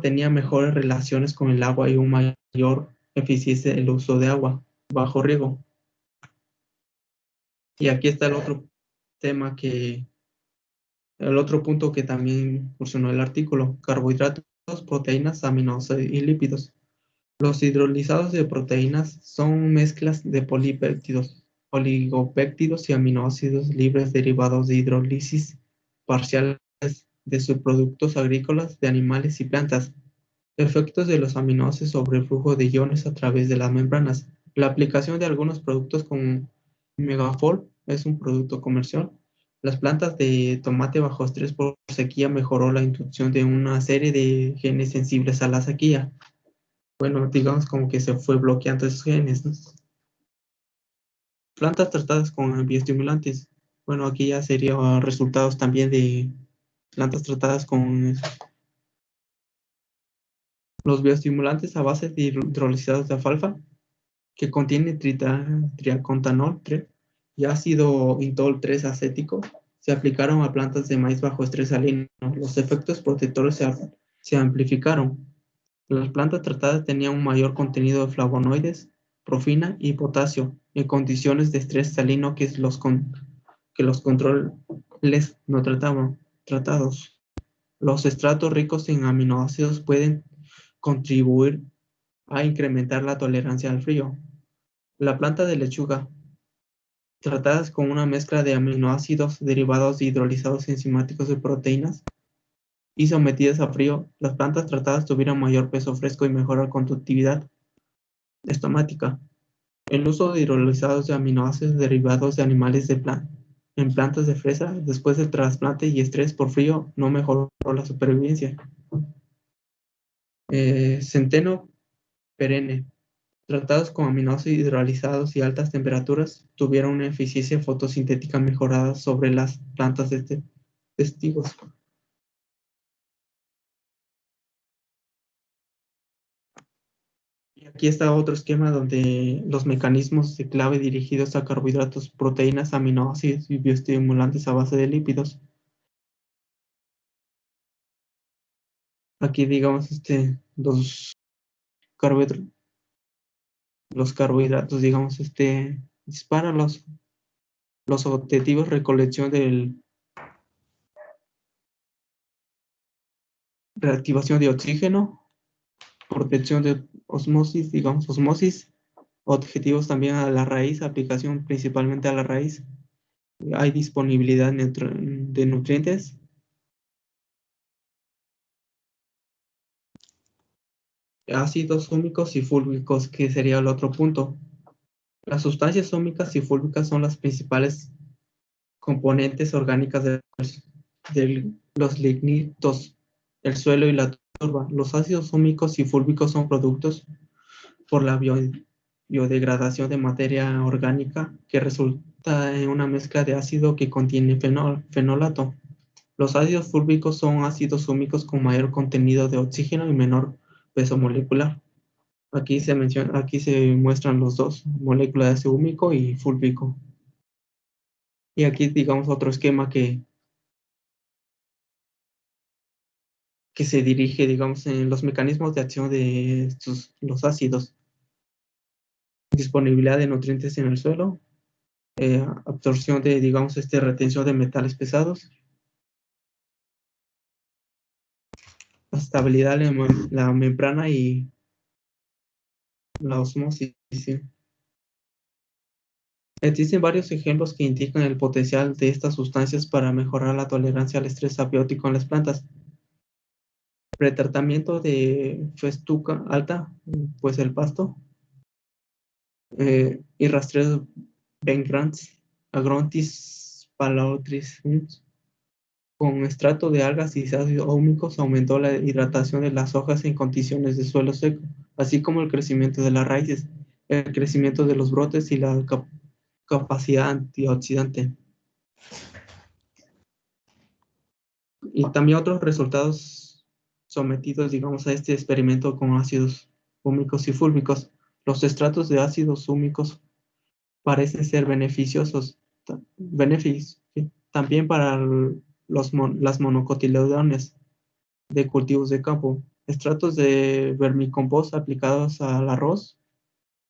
tenía mejores relaciones con el agua y un mayor eficiencia en el uso de agua bajo riego. Y aquí está el otro punto que también incursionó el artículo: carbohidratos, proteínas, aminoácidos y lípidos. Los hidrolizados de proteínas son mezclas de polipéptidos, oligopéptidos y aminoácidos libres derivados de hidrólisis parciales de subproductos agrícolas de animales y plantas. Efectos de los aminoácidos sobre el flujo de iones a través de las membranas. La aplicación de algunos productos como Megafol es un producto comercial. Las plantas de tomate bajo estrés por sequía mejoró la inducción de una serie de genes sensibles a la sequía. Bueno, digamos como que se fue bloqueando esos genes, ¿no? Plantas tratadas con bioestimulantes. Bueno, aquí ya serían resultados también de plantas tratadas con los bioestimulantes a base de hidrolizados de alfalfa, que contiene triacontanol y ácido intol 3 acético, se aplicaron a plantas de maíz bajo estrés salino. Los efectos protectores se amplificaron. Las plantas tratadas tenían un mayor contenido de flavonoides, profina y potasio en condiciones de estrés salino que los controles no tratados. Los estratos ricos en aminoácidos pueden contribuir a incrementar la tolerancia al frío. La planta de lechuga, tratadas con una mezcla de aminoácidos derivados de hidrolizados enzimáticos de proteínas y sometidas a frío, las plantas tratadas tuvieron mayor peso fresco y mejor conductividad estomática. El uso de hidrolizados de aminoácidos derivados de animales en plantas de fresa después del trasplante y estrés por frío no mejoró la supervivencia. Centeno perenne, tratados con aminoácidos hidrolizados y altas temperaturas, tuvieron una eficiencia fotosintética mejorada sobre las plantas de testigos. Y aquí está otro esquema donde los mecanismos de clave dirigidos a carbohidratos, proteínas, aminoácidos y bioestimulantes a base de lípidos. Aquí digamos carbohidratos, los carbohidratos, digamos, disparan los objetivos de recolección de reactivación de oxígeno, protección de osmosis, digamos, osmosis, objetivos también a la raíz, aplicación principalmente a la raíz. Hay disponibilidad de nutrientes. Ácidos húmicos y fúlvicos, que sería el otro punto. Las sustancias húmicas y fúlvicas son las principales componentes orgánicas de los lignitos, el suelo y la turba. Los ácidos húmicos y fúlvicos son productos por la biodegradación de materia orgánica que resulta en una mezcla de ácido que contiene fenolato. Los ácidos fúlvicos son ácidos húmicos con mayor contenido de oxígeno y menor peso molecular. Aquí se muestran los dos, molécula de ácido húmico y fúlvico. Y aquí digamos otro esquema que se dirige, digamos, en los mecanismos de acción de los ácidos. Disponibilidad de nutrientes en el suelo, absorción de, digamos, retención de metales pesados, la estabilidad de la membrana y la osmosis. ¿Sí? Existen varios ejemplos que indican el potencial de estas sustancias para mejorar la tolerancia al estrés abiótico en las plantas. Pretratamiento de festuca alta, pues el pasto, y rastreo Bengrans, Agrontis palaotris, con extracto de algas y ácidos húmicos aumentó la hidratación de las hojas en condiciones de suelo seco, así como el crecimiento de las raíces, el crecimiento de los brotes y la capacidad antioxidante. Y también otros resultados sometidos, digamos, a este experimento con ácidos húmicos y fúlvicos. Los estratos de ácidos húmicos parecen ser beneficiosos también para las monocotiledones de cultivos de campo. Estratos de vermicompost aplicados al arroz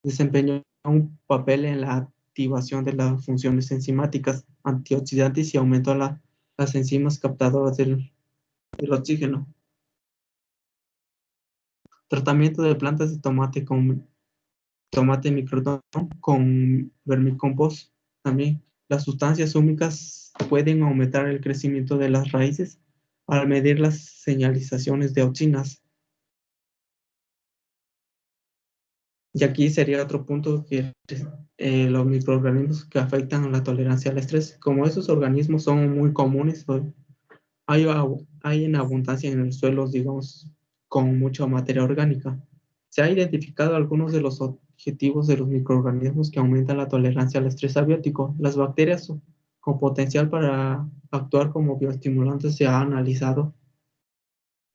desempeñan un papel en la activación de las funciones enzimáticas antioxidantes y aumentó las enzimas captadoras del oxígeno. Tratamiento de plantas de tomate con tomate microdón con vermicompost. También las sustancias húmicas pueden aumentar el crecimiento de las raíces al medir las señalizaciones de auxinas. Y aquí sería otro punto que los microorganismos que afectan a la tolerancia al estrés. Como esos organismos son muy comunes, hay en abundancia en el suelo, digamos, con mucha materia orgánica. Se ha identificado algunos de los objetivos de los microorganismos que aumentan la tolerancia al estrés abiótico. Las bacterias con potencial para actuar como bioestimulantes se ha analizado.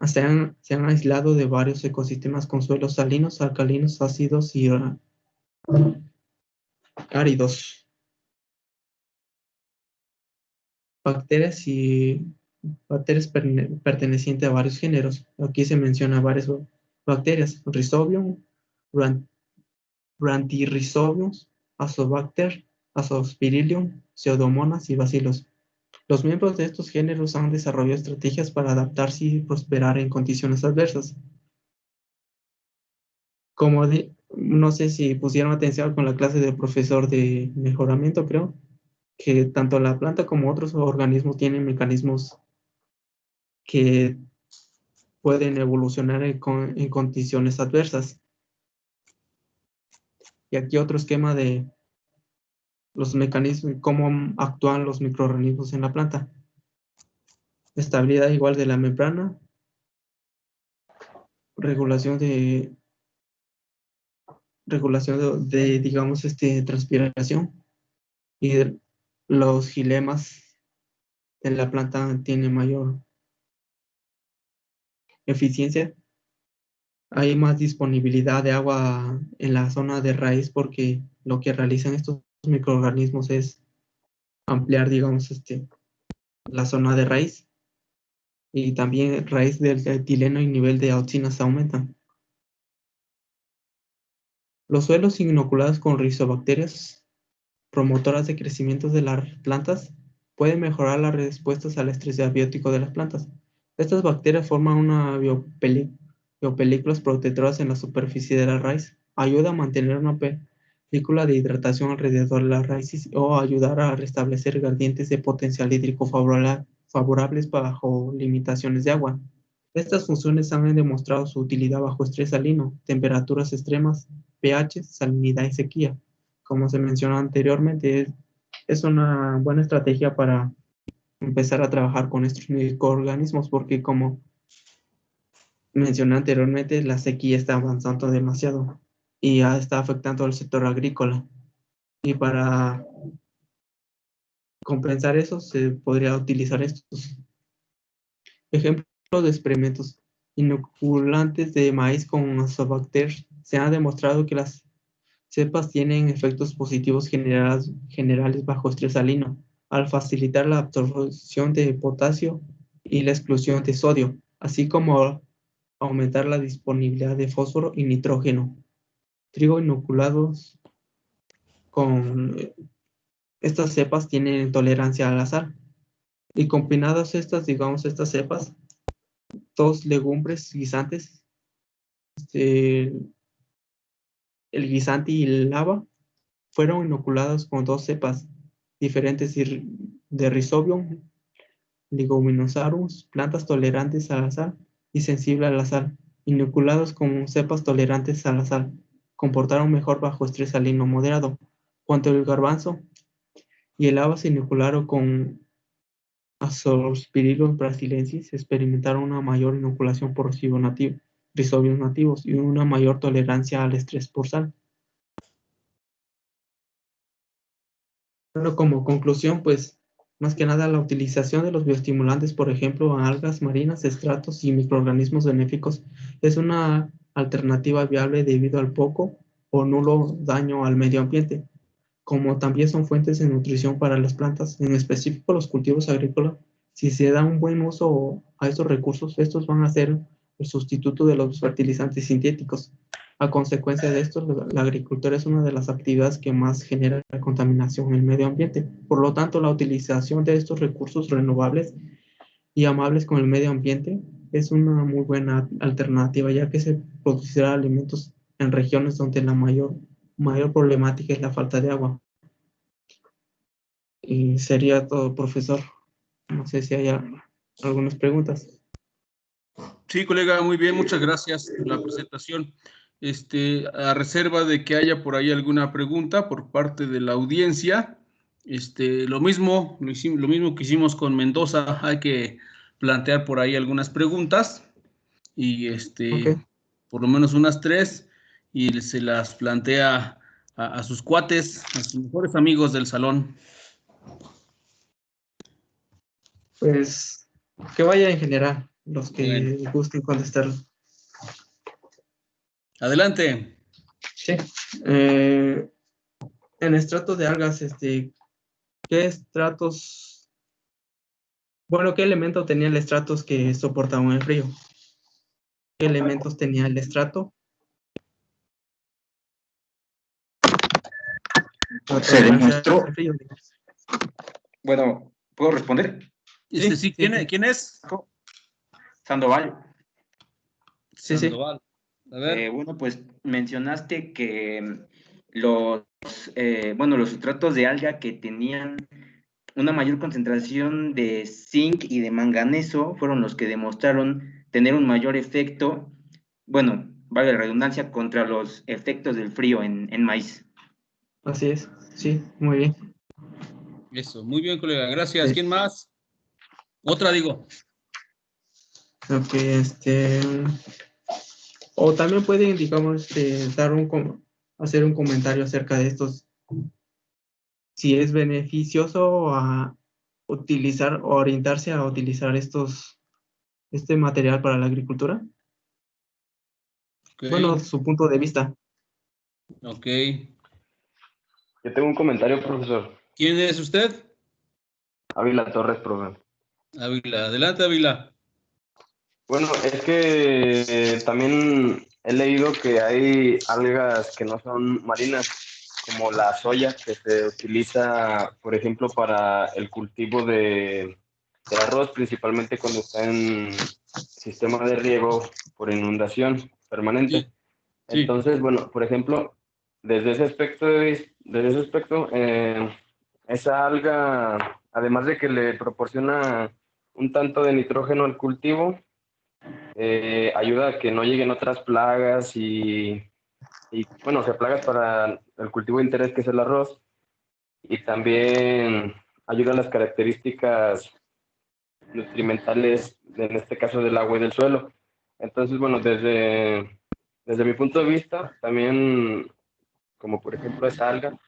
Se han aislado de varios ecosistemas con suelos salinos, alcalinos, ácidos y áridos. Bacterias pertenecientes a varios géneros. Aquí se menciona varias bacterias: Rhizobium, Brandyrhizobium, Azobacter, Azospirillum, Pseudomonas y Bacillus. Los miembros de estos géneros han desarrollado estrategias para adaptarse y prosperar en condiciones adversas. No sé si pusieron atención con la clase del profesor de mejoramiento, creo, que tanto la planta como otros organismos tienen mecanismos que pueden evolucionar en condiciones adversas. Y aquí otro esquema de los mecanismos, cómo actúan los microorganismos en la planta. Estabilidad igual de la membrana, regulación de digamos, transpiración, y los gilemas de la planta tienen mayor eficiencia. Hay más disponibilidad de agua en la zona de raíz porque lo que realizan estos microorganismos es ampliar, digamos, la zona de raíz, y también raíz del etileno y nivel de auxinas aumentan. Los suelos inoculados con rizobacterias promotoras de crecimiento de las plantas pueden mejorar las respuestas al estrés abiótico de las plantas. Estas bacterias forman una biopelículas protectoras en la superficie de la raíz. Ayuda a mantener una película de hidratación alrededor de las raíces o ayudar a restablecer gradientes de potencial hídrico favorables bajo limitaciones de agua. Estas funciones han demostrado su utilidad bajo estrés salino, temperaturas extremas, pH, salinidad y sequía. Como se mencionó anteriormente, es una buena estrategia para empezar a trabajar con estos microorganismos, porque como mencioné anteriormente, la sequía está avanzando demasiado y ya está afectando al sector agrícola. Y para compensar eso, se podría utilizar estos ejemplos de experimentos. Inoculantes de maíz con Azobacter. Se ha demostrado que las cepas tienen efectos positivos generales bajo estrés salino, al facilitar la absorción de potasio y la exclusión de sodio, así como aumentar la disponibilidad de fósforo y nitrógeno. Trigo inoculados con estas cepas tienen tolerancia a la sal. Y combinadas estas cepas, dos legumbres guisantes, el guisante y el haba, fueron inoculados con dos cepas diferentes de Rhizobium leguminosarum, plantas tolerantes a la sal y sensibles a la sal, inoculados con cepas tolerantes a la sal. Comportaron mejor bajo estrés salino moderado. Cuanto el garbanzo y el haba se inocularon con Azospirillum brasiliensis, experimentaron una mayor inoculación por Rhizobium nativos y una mayor tolerancia al estrés por sal. Bueno, como conclusión, pues, más que nada la utilización de los bioestimulantes, por ejemplo, algas marinas, estratos y microorganismos benéficos, es una alternativa viable debido al poco o nulo daño al medio ambiente, como también son fuentes de nutrición para las plantas, en específico los cultivos agrícolas. Si se da un buen uso a estos recursos, estos van a ser el sustituto de los fertilizantes sintéticos. A consecuencia de esto, la agricultura es una de las actividades que más genera contaminación en el medio ambiente. Por lo tanto, la utilización de estos recursos renovables y amables con el medio ambiente es una muy buena alternativa, ya que se producirá alimentos en regiones donde la mayor problemática es la falta de agua. Y sería todo, profesor. No sé si hay algunas preguntas. Sí, colega, muy bien, muchas gracias por la presentación. A reserva de que haya por ahí alguna pregunta por parte de la audiencia, lo mismo que hicimos con Mendoza, hay que plantear por ahí algunas preguntas y Okay. por lo menos unas 3, y se las plantea a sus cuates, a sus mejores amigos del salón. Pues que vaya en general, los que Bueno. gusten contestarlo. Adelante. Sí. En estratos de algas, ¿qué estratos, bueno, qué elementos tenía el estratos que soportaban el frío? ¿Qué elementos tenía el estrato? Se demostró. El frío, digamos. Bueno, ¿puedo responder? Sí. ¿Quién es? Sandoval. Sí. Sandoval. A ver. Bueno, pues mencionaste que los sustratos de alga que tenían una mayor concentración de zinc y de manganeso fueron los que demostraron tener un mayor efecto, bueno, vale la redundancia, contra los efectos del frío en maíz. Así es, sí, muy bien. Eso, muy bien, colega. Gracias. Sí. ¿Quién más? Otra, digo. Ok, o también pueden, digamos, hacer un comentario acerca de estos, si es beneficioso a utilizar o orientarse a utilizar este material para la agricultura. Okay. Bueno, su punto de vista. Ok. Yo tengo un comentario, profesor. ¿Quién es usted? Ávila Torres, profe. Ávila. Adelante, Ávila. Bueno, es que también he leído que hay algas que no son marinas, como la soya, que se utiliza, por ejemplo, para el cultivo de arroz, principalmente cuando está en sistema de riego por inundación permanente. Sí. Entonces, bueno, por ejemplo, desde ese aspecto, esa alga, además de que le proporciona un tanto de nitrógeno al cultivo, ayuda a que no lleguen otras plagas bueno, o sea, plagas para el cultivo de interés que es el arroz, y también ayuda a las características nutrimentales, en este caso del agua y del suelo. Entonces, bueno, desde mi punto de vista, también, como por ejemplo esa alga,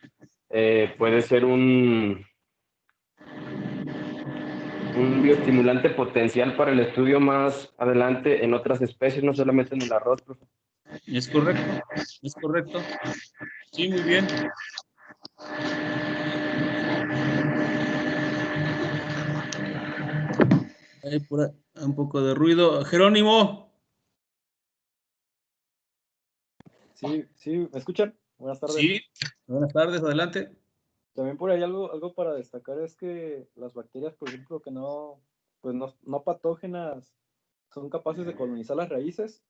puede ser un bioestimulante potencial para el estudio más adelante en otras especies, no solamente en el arroz, profe. Es correcto. Es correcto. Sí, muy bien. Hay por ahí un poco de ruido. Jerónimo. Sí, ¿me escuchan? Buenas tardes. Sí. Buenas tardes, adelante. También por ahí algo para destacar es que las bacterias, por ejemplo, que no patógenas, son capaces de colonizar las raíces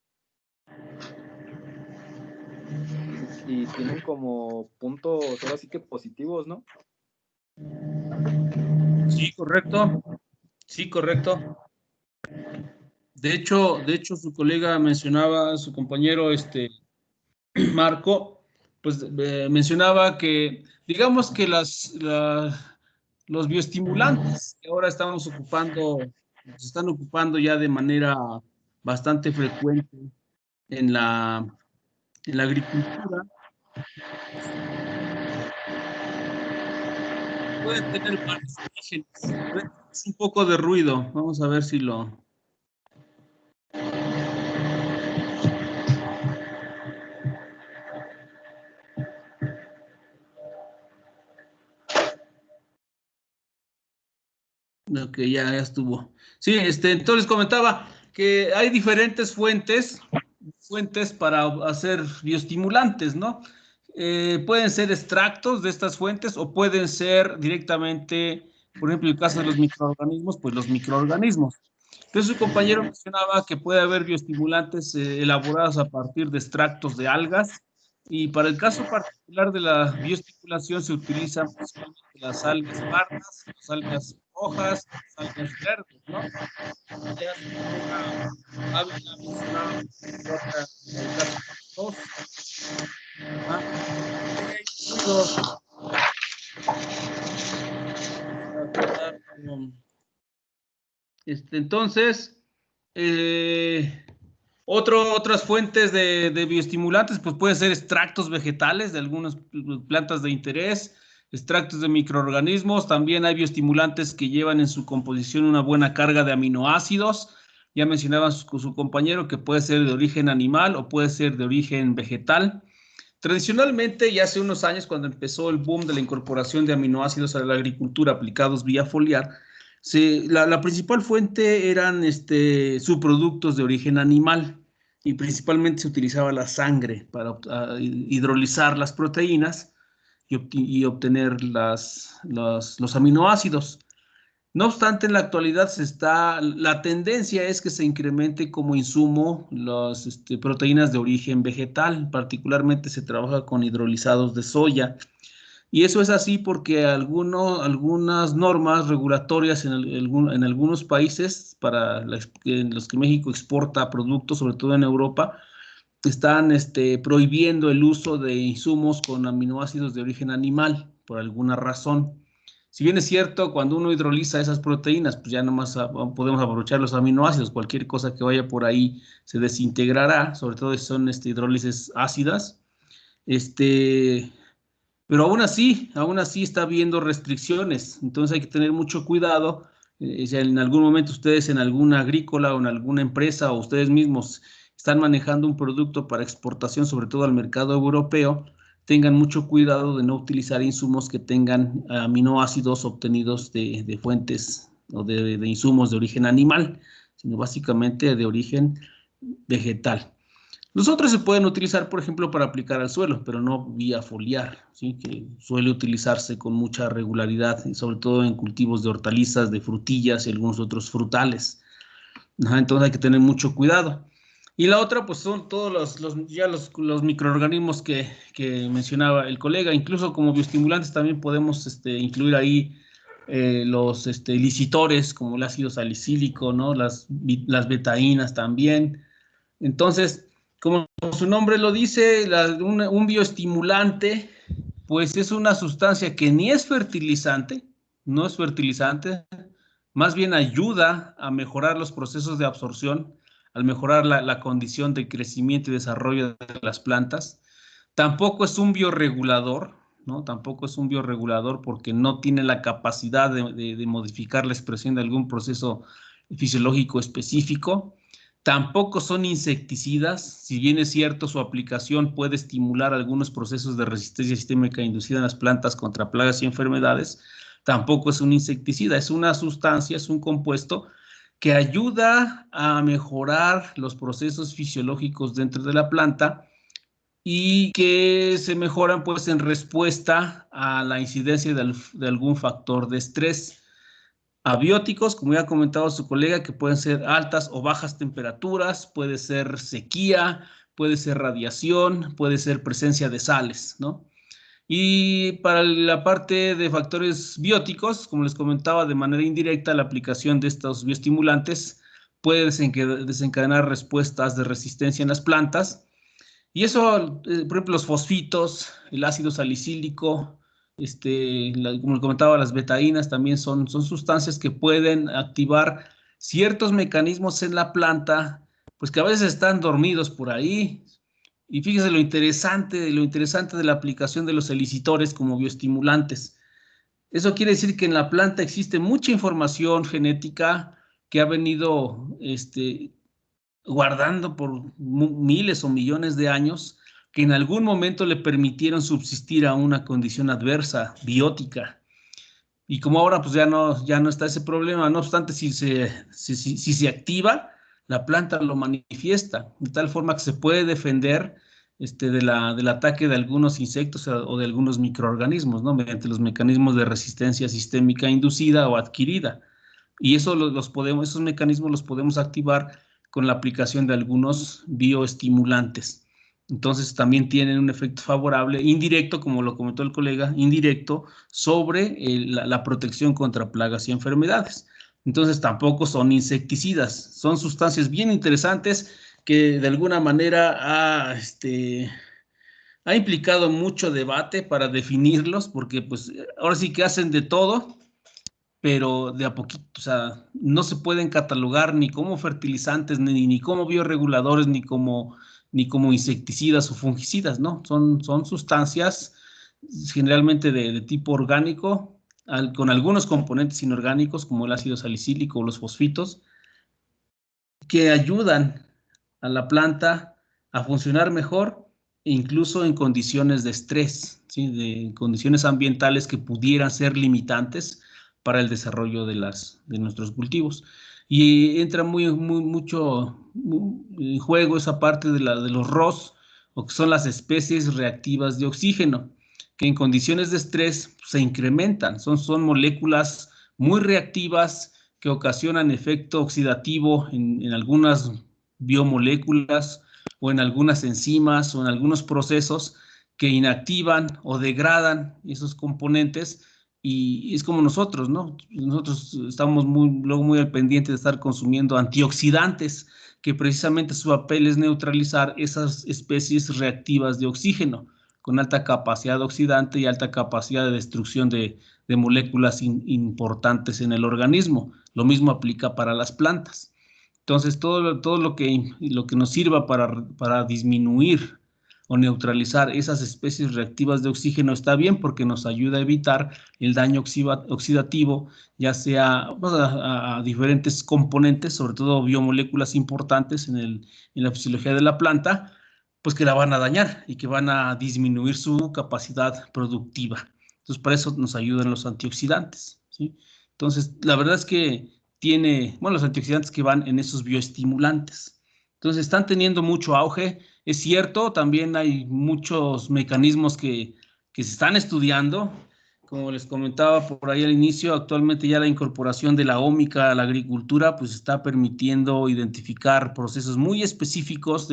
y tienen como puntos, ahora sí que positivos, ¿no? Sí, correcto. Sí, correcto. De hecho, su colega mencionaba, su compañero, Marco, pues mencionaba que, digamos que los bioestimulantes que ahora estamos ocupando, se están ocupando ya de manera bastante frecuente en la agricultura, pueden tener varios orígenes. Es un poco de ruido. Vamos a ver si lo... Ok, ya estuvo. Sí, entonces comentaba que hay diferentes fuentes para hacer bioestimulantes, ¿no? Pueden ser extractos de estas fuentes o pueden ser directamente, por ejemplo, en el caso de los microorganismos, pues los microorganismos. Entonces su compañero mencionaba que puede haber bioestimulantes elaborados a partir de extractos de algas y para el caso particular de la bioestimulación se utilizan principalmente las algas pardas, las algas rojas, las algas verdes, ¿no? Ya su colega Ávila mencionaba otra, en el caso de los dos. Hay ruido. Entonces, otras fuentes de bioestimulantes, pues pueden ser extractos vegetales de algunas plantas de interés, extractos de microorganismos. También hay bioestimulantes que llevan en su composición una buena carga de aminoácidos. Ya mencionaba su compañero que puede ser de origen animal o puede ser de origen vegetal. Tradicionalmente, ya hace unos años, cuando empezó el boom de la incorporación de aminoácidos a la agricultura aplicados vía foliar, la principal fuente eran subproductos de origen animal y principalmente se utilizaba la sangre para hidrolizar las proteínas y obtener los aminoácidos. No obstante, en la actualidad la tendencia es que se incremente como insumo las proteínas de origen vegetal, particularmente se trabaja con hidrolizados de soya. Y eso es así porque algunas normas regulatorias en algunos países en los que México exporta productos, sobre todo en Europa, están prohibiendo el uso de insumos con aminoácidos de origen animal por alguna razón. Si bien es cierto, cuando uno hidroliza esas proteínas, pues ya nomás podemos aprovechar los aminoácidos, cualquier cosa que vaya por ahí se desintegrará, sobre todo si son hidrólisis ácidas. Pero aún así está habiendo restricciones, entonces hay que tener mucho cuidado. Si en algún momento ustedes en alguna agrícola o en alguna empresa o ustedes mismos están manejando un producto para exportación, sobre todo al mercado europeo, tengan mucho cuidado de no utilizar insumos que tengan aminoácidos obtenidos de fuentes o de insumos de origen animal, sino básicamente de origen vegetal. Los otros se pueden utilizar, por ejemplo, para aplicar al suelo, pero no vía foliar, ¿sí? Que suele utilizarse con mucha regularidad, y sobre todo en cultivos de hortalizas, de frutillas y algunos otros frutales. Entonces hay que tener mucho cuidado. Y la otra, pues son todos los microorganismos que mencionaba el colega. Incluso como bioestimulantes también podemos incluir ahí los licitores, como el ácido salicílico, ¿no? Las betaínas también. Entonces, como su nombre lo dice, un bioestimulante, pues es una sustancia que ni es fertilizante, no es fertilizante, más bien ayuda a mejorar los procesos de absorción, al mejorar la condición de crecimiento y desarrollo de las plantas. Tampoco es un bioregulador, ¿no? Tampoco es un bioregulador porque no tiene la capacidad de modificar la expresión de algún proceso fisiológico específico. Tampoco son insecticidas, si bien es cierto su aplicación puede estimular algunos procesos de resistencia sistémica inducida en las plantas contra plagas y enfermedades, tampoco es un insecticida, es una sustancia, es un compuesto que ayuda a mejorar los procesos fisiológicos dentro de la planta y que se mejoran pues en respuesta a la incidencia de algún factor de estrés. Abióticos, como ya ha comentado su colega, que pueden ser altas o bajas temperaturas, puede ser sequía, puede ser radiación, puede ser presencia de sales, ¿no? Y para la parte de factores bióticos, como les comentaba, de manera indirecta, la aplicación de estos bioestimulantes puede desencadenar respuestas de resistencia en las plantas. Y eso, por ejemplo, los fosfitos, el ácido salicílico, como comentaba, las betaínas también son sustancias que pueden activar ciertos mecanismos en la planta, pues que a veces están dormidos por ahí. Y fíjese lo interesante de la aplicación de los elicitores como bioestimulantes. Eso quiere decir que en la planta existe mucha información genética que ha venido guardando por miles o millones de años, que en algún momento le permitieron subsistir a una condición adversa, biótica. Y como ahora pues ya no está ese problema, no obstante, si se activa, la planta lo manifiesta, de tal forma que se puede defender del ataque de algunos insectos o de algunos microorganismos, ¿no? Mediante los mecanismos de resistencia sistémica inducida o adquirida. Y eso esos mecanismos los podemos activar con la aplicación de algunos bioestimulantes. Entonces también tienen un efecto favorable, indirecto, como lo comentó el colega, indirecto, sobre la protección contra plagas y enfermedades. Entonces tampoco son insecticidas, son sustancias bien interesantes que de alguna manera ha implicado mucho debate para definirlos, porque pues ahora sí que hacen de todo, pero de a poquito, o sea, no se pueden catalogar ni como fertilizantes, ni como bioreguladores, ni como insecticidas o fungicidas, ¿no? Son sustancias generalmente de tipo orgánico, con algunos componentes inorgánicos como el ácido salicílico o los fosfitos, que ayudan a la planta a funcionar mejor, incluso en condiciones de estrés, ¿sí? De condiciones ambientales que pudieran ser limitantes para el desarrollo de nuestros cultivos. Y entra mucho en juego esa parte de los ROS, o que son las especies reactivas de oxígeno, que en condiciones de estrés se incrementan, son moléculas muy reactivas que ocasionan efecto oxidativo en algunas biomoléculas o en algunas enzimas o en algunos procesos que inactivan o degradan esos componentes, y es como nosotros, ¿no? Nosotros estamos luego muy al pendiente de estar consumiendo antioxidantes, que precisamente su papel es neutralizar esas especies reactivas de oxígeno con alta capacidad oxidante y alta capacidad de destrucción de moléculas importantes en el organismo. Lo mismo aplica para las plantas. Entonces, todo lo que nos sirva para disminuir o neutralizar esas especies reactivas de oxígeno está bien, porque nos ayuda a evitar el daño oxidativo, ya sea a diferentes componentes, sobre todo biomoléculas importantes en la fisiología de la planta, pues que la van a dañar y que van a disminuir su capacidad productiva. Entonces, para eso nos ayudan los antioxidantes, ¿sí? Entonces, la verdad es que los antioxidantes que van en esos bioestimulantes. Entonces, están teniendo mucho auge. Es cierto, también hay muchos mecanismos que se están estudiando. Como les comentaba por ahí al inicio, actualmente ya la incorporación de la ómica a la agricultura pues está permitiendo identificar procesos muy específicos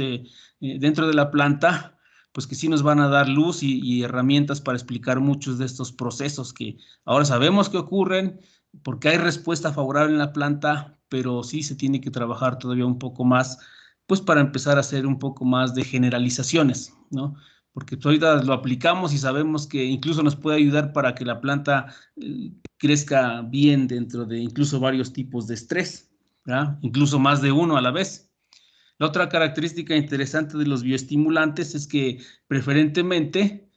dentro de la planta, pues que sí nos van a dar luz y herramientas para explicar muchos de estos procesos que ahora sabemos que ocurren, porque hay respuesta favorable en la planta, pero sí se tiene que trabajar todavía un poco más, pues para empezar a hacer un poco más de generalizaciones, ¿no? Porque ahorita lo aplicamos y sabemos que incluso nos puede ayudar para que la planta crezca bien dentro de incluso varios tipos de estrés, ¿verdad? Incluso más de uno a la vez. La otra característica interesante de los bioestimulantes es que preferentemente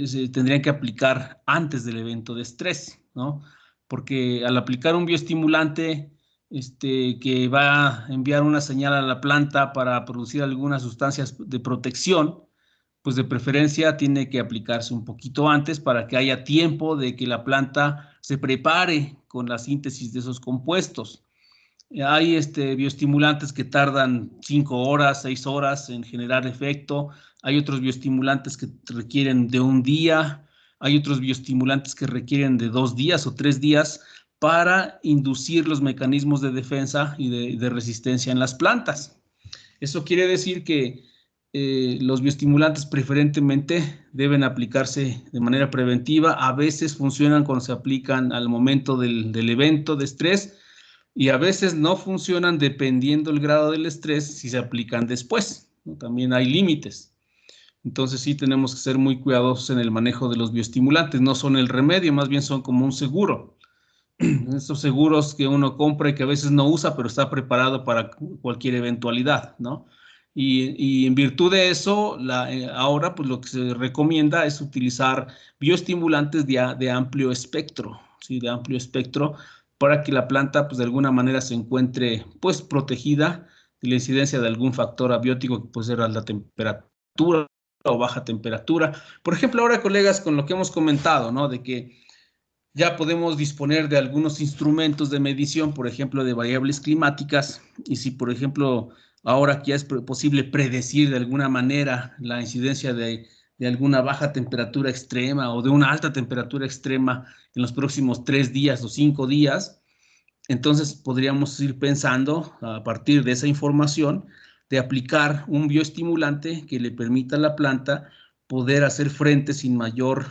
se tendrían que aplicar antes del evento de estrés, ¿no? Porque al aplicar un bioestimulante que va a enviar una señal a la planta para producir algunas sustancias de protección, pues de preferencia tiene que aplicarse un poquito antes para que haya tiempo de que la planta se prepare con la síntesis de esos compuestos. Hay bioestimulantes que tardan 5 horas, 6 horas en generar efecto. Hay otros bioestimulantes que requieren de un día. Hay otros bioestimulantes que requieren de 2 días o 3 días para inducir los mecanismos de defensa y de resistencia en las plantas. Eso quiere decir que los bioestimulantes preferentemente deben aplicarse de manera preventiva. A veces funcionan cuando se aplican al momento del evento de estrés, y a veces no funcionan dependiendo el grado del estrés si se aplican después, ¿no? También hay límites. Entonces sí tenemos que ser muy cuidadosos en el manejo de los bioestimulantes. No son el remedio, más bien son como un seguro. Estos seguros que uno compra y que a veces no usa, pero está preparado para cualquier eventualidad, ¿no? Y en virtud de eso, ahora pues lo que se recomienda es utilizar bioestimulantes de amplio espectro, ¿sí? De amplio espectro, para que la planta pues de alguna manera se encuentre pues protegida de la incidencia de algún factor abiótico que puede ser alta temperatura o baja temperatura. Por ejemplo, ahora, colegas, con lo que hemos comentado, ¿no? De que ya podemos disponer de algunos instrumentos de medición, por ejemplo, de variables climáticas, y si, por ejemplo, ahora ya es posible predecir de alguna manera la incidencia de alguna baja temperatura extrema o de una alta temperatura extrema en los próximos 3 días o 5 días, entonces podríamos ir pensando, a partir de esa información, de aplicar un bioestimulante que le permita a la planta poder hacer frente sin mayor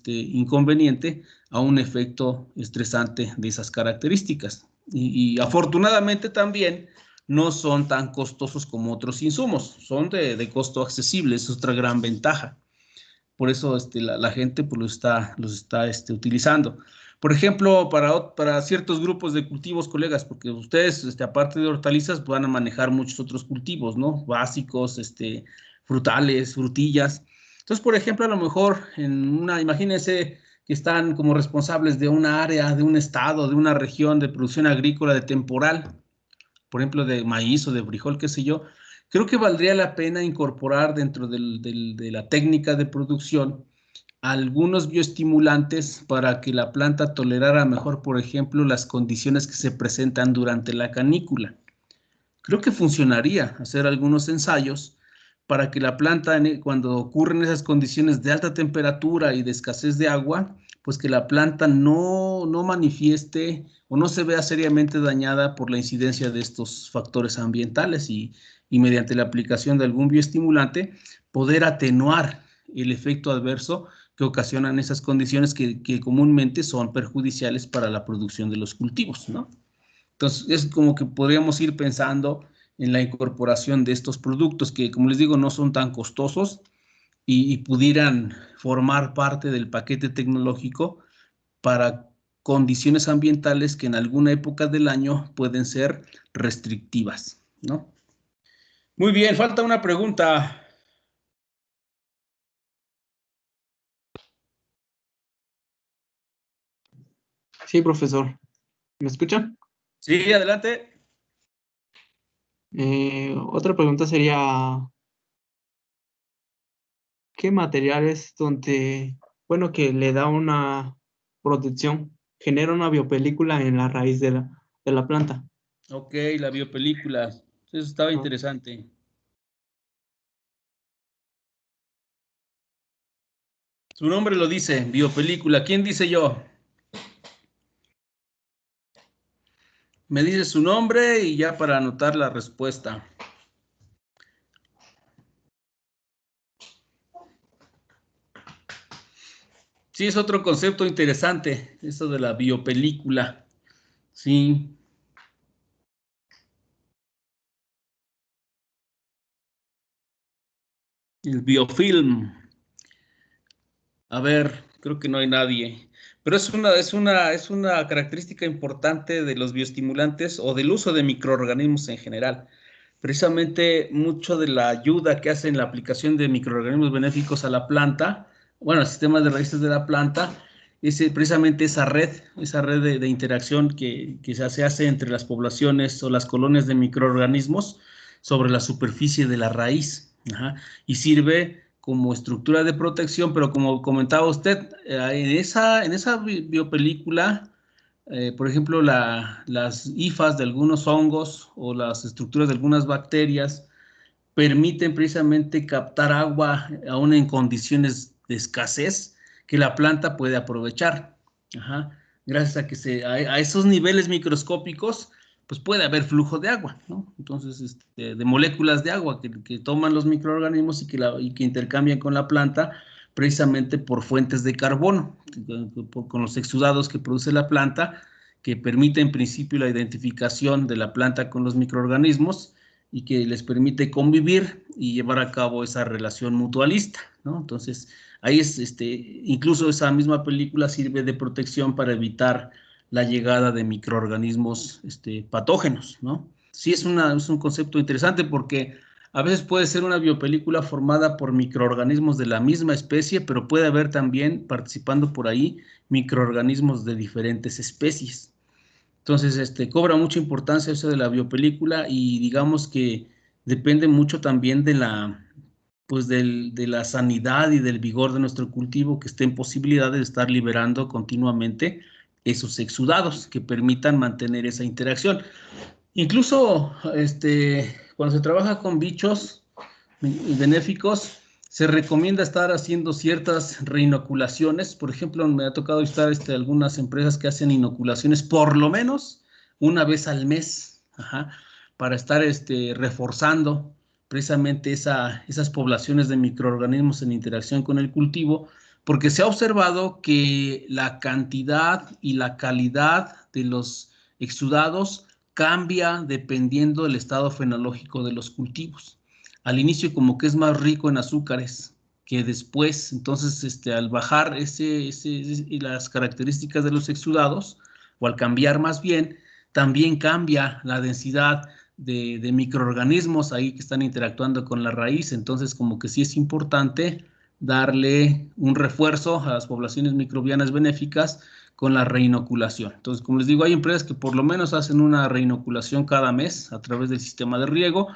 inconveniente a un efecto estresante de esas características. Y afortunadamente también no son tan costosos como otros insumos, son de costo accesible, es otra gran ventaja. Por eso la gente pues, los está utilizando. Por ejemplo, para ciertos grupos de cultivos, colegas, porque ustedes, aparte de hortalizas, van a manejar muchos otros cultivos, ¿no? Básicos, frutales, frutillas. Entonces, por ejemplo, a lo mejor imagínense que están como responsables de una área, de un estado, de una región de producción agrícola de temporal, por ejemplo, de maíz o de frijol, qué sé yo. Creo que valdría la pena incorporar dentro de la técnica de producción algunos bioestimulantes para que la planta tolerara mejor, por ejemplo, las condiciones que se presentan durante la canícula. Creo que funcionaría hacer algunos ensayos para que la planta, cuando ocurren esas condiciones de alta temperatura y de escasez de agua, pues que la planta no manifieste o no se vea seriamente dañada por la incidencia de estos factores ambientales y mediante la aplicación de algún bioestimulante poder atenuar el efecto adverso que ocasionan esas condiciones que comúnmente son perjudiciales para la producción de los cultivos, ¿no? Entonces, es como que podríamos ir pensando en la incorporación de estos productos que, como les digo, no son tan costosos y pudieran formar parte del paquete tecnológico para condiciones ambientales que en alguna época del año pueden ser restrictivas, ¿no? Muy bien, falta una pregunta. Sí, profesor. ¿Me escuchan? Sí, adelante. Otra pregunta sería, ¿qué materiales bueno, que le da una protección, genera una biopelícula en la raíz de la planta? Ok, la biopelícula. Eso estaba ¿No? interesante. Su nombre lo dice, biopelícula. ¿Quién dice yo? Me dice su nombre y ya para anotar la respuesta. Sí, es otro concepto interesante, eso de la biopelícula. Sí. El biofilm. A ver, creo que no hay nadie. Pero es una característica importante de los bioestimulantes o del uso de microorganismos en general. Precisamente mucho de la ayuda que hacen la aplicación de microorganismos benéficos a la planta, bueno, al sistema de raíces de la planta, es precisamente esa red de interacción que se hace entre las poblaciones o las colonias de microorganismos sobre la superficie de la raíz. Ajá, y sirve como estructura de protección, pero como comentaba usted, en esa biopelícula, por ejemplo, las hifas de algunos hongos o las estructuras de algunas bacterias permiten precisamente captar agua aún en condiciones de escasez que la planta puede aprovechar. Ajá. Gracias a que a esos niveles microscópicos, pues puede haber flujo de agua, ¿no? Entonces, de moléculas de agua que toman los microorganismos y que intercambian con la planta precisamente por fuentes de carbono, con los exudados que produce la planta, que permite en principio la identificación de la planta con los microorganismos y que les permite convivir y llevar a cabo esa relación mutualista, ¿no? Entonces, ahí incluso esa misma película sirve de protección para evitar la llegada de microorganismos patógenos, ¿no? Sí, es un concepto interesante porque a veces puede ser una biopelícula formada por microorganismos de la misma especie, pero puede haber también participando por ahí microorganismos de diferentes especies. Entonces, cobra mucha importancia eso de la biopelícula y digamos que depende mucho también pues de la sanidad y del vigor de nuestro cultivo que esté en posibilidad de estar liberando continuamente esos exudados que permitan mantener esa interacción. Incluso, cuando se trabaja con bichos benéficos, se recomienda estar haciendo ciertas reinoculaciones. Por ejemplo, me ha tocado estar algunas empresas que hacen inoculaciones por lo menos una vez al mes, ajá, para estar reforzando precisamente esas poblaciones de microorganismos en interacción con el cultivo, porque se ha observado que la cantidad y la calidad de los exudados cambia dependiendo del estado fenológico de los cultivos. Al inicio como que es más rico en azúcares que después, entonces al bajar las características de los exudados, o al cambiar más bien, también cambia la densidad de microorganismos ahí que están interactuando con la raíz, entonces como que sí es importante darle un refuerzo a las poblaciones microbianas benéficas con la reinoculación. Entonces, como les digo, hay empresas que por lo menos hacen una reinoculación cada mes a través del sistema de riego.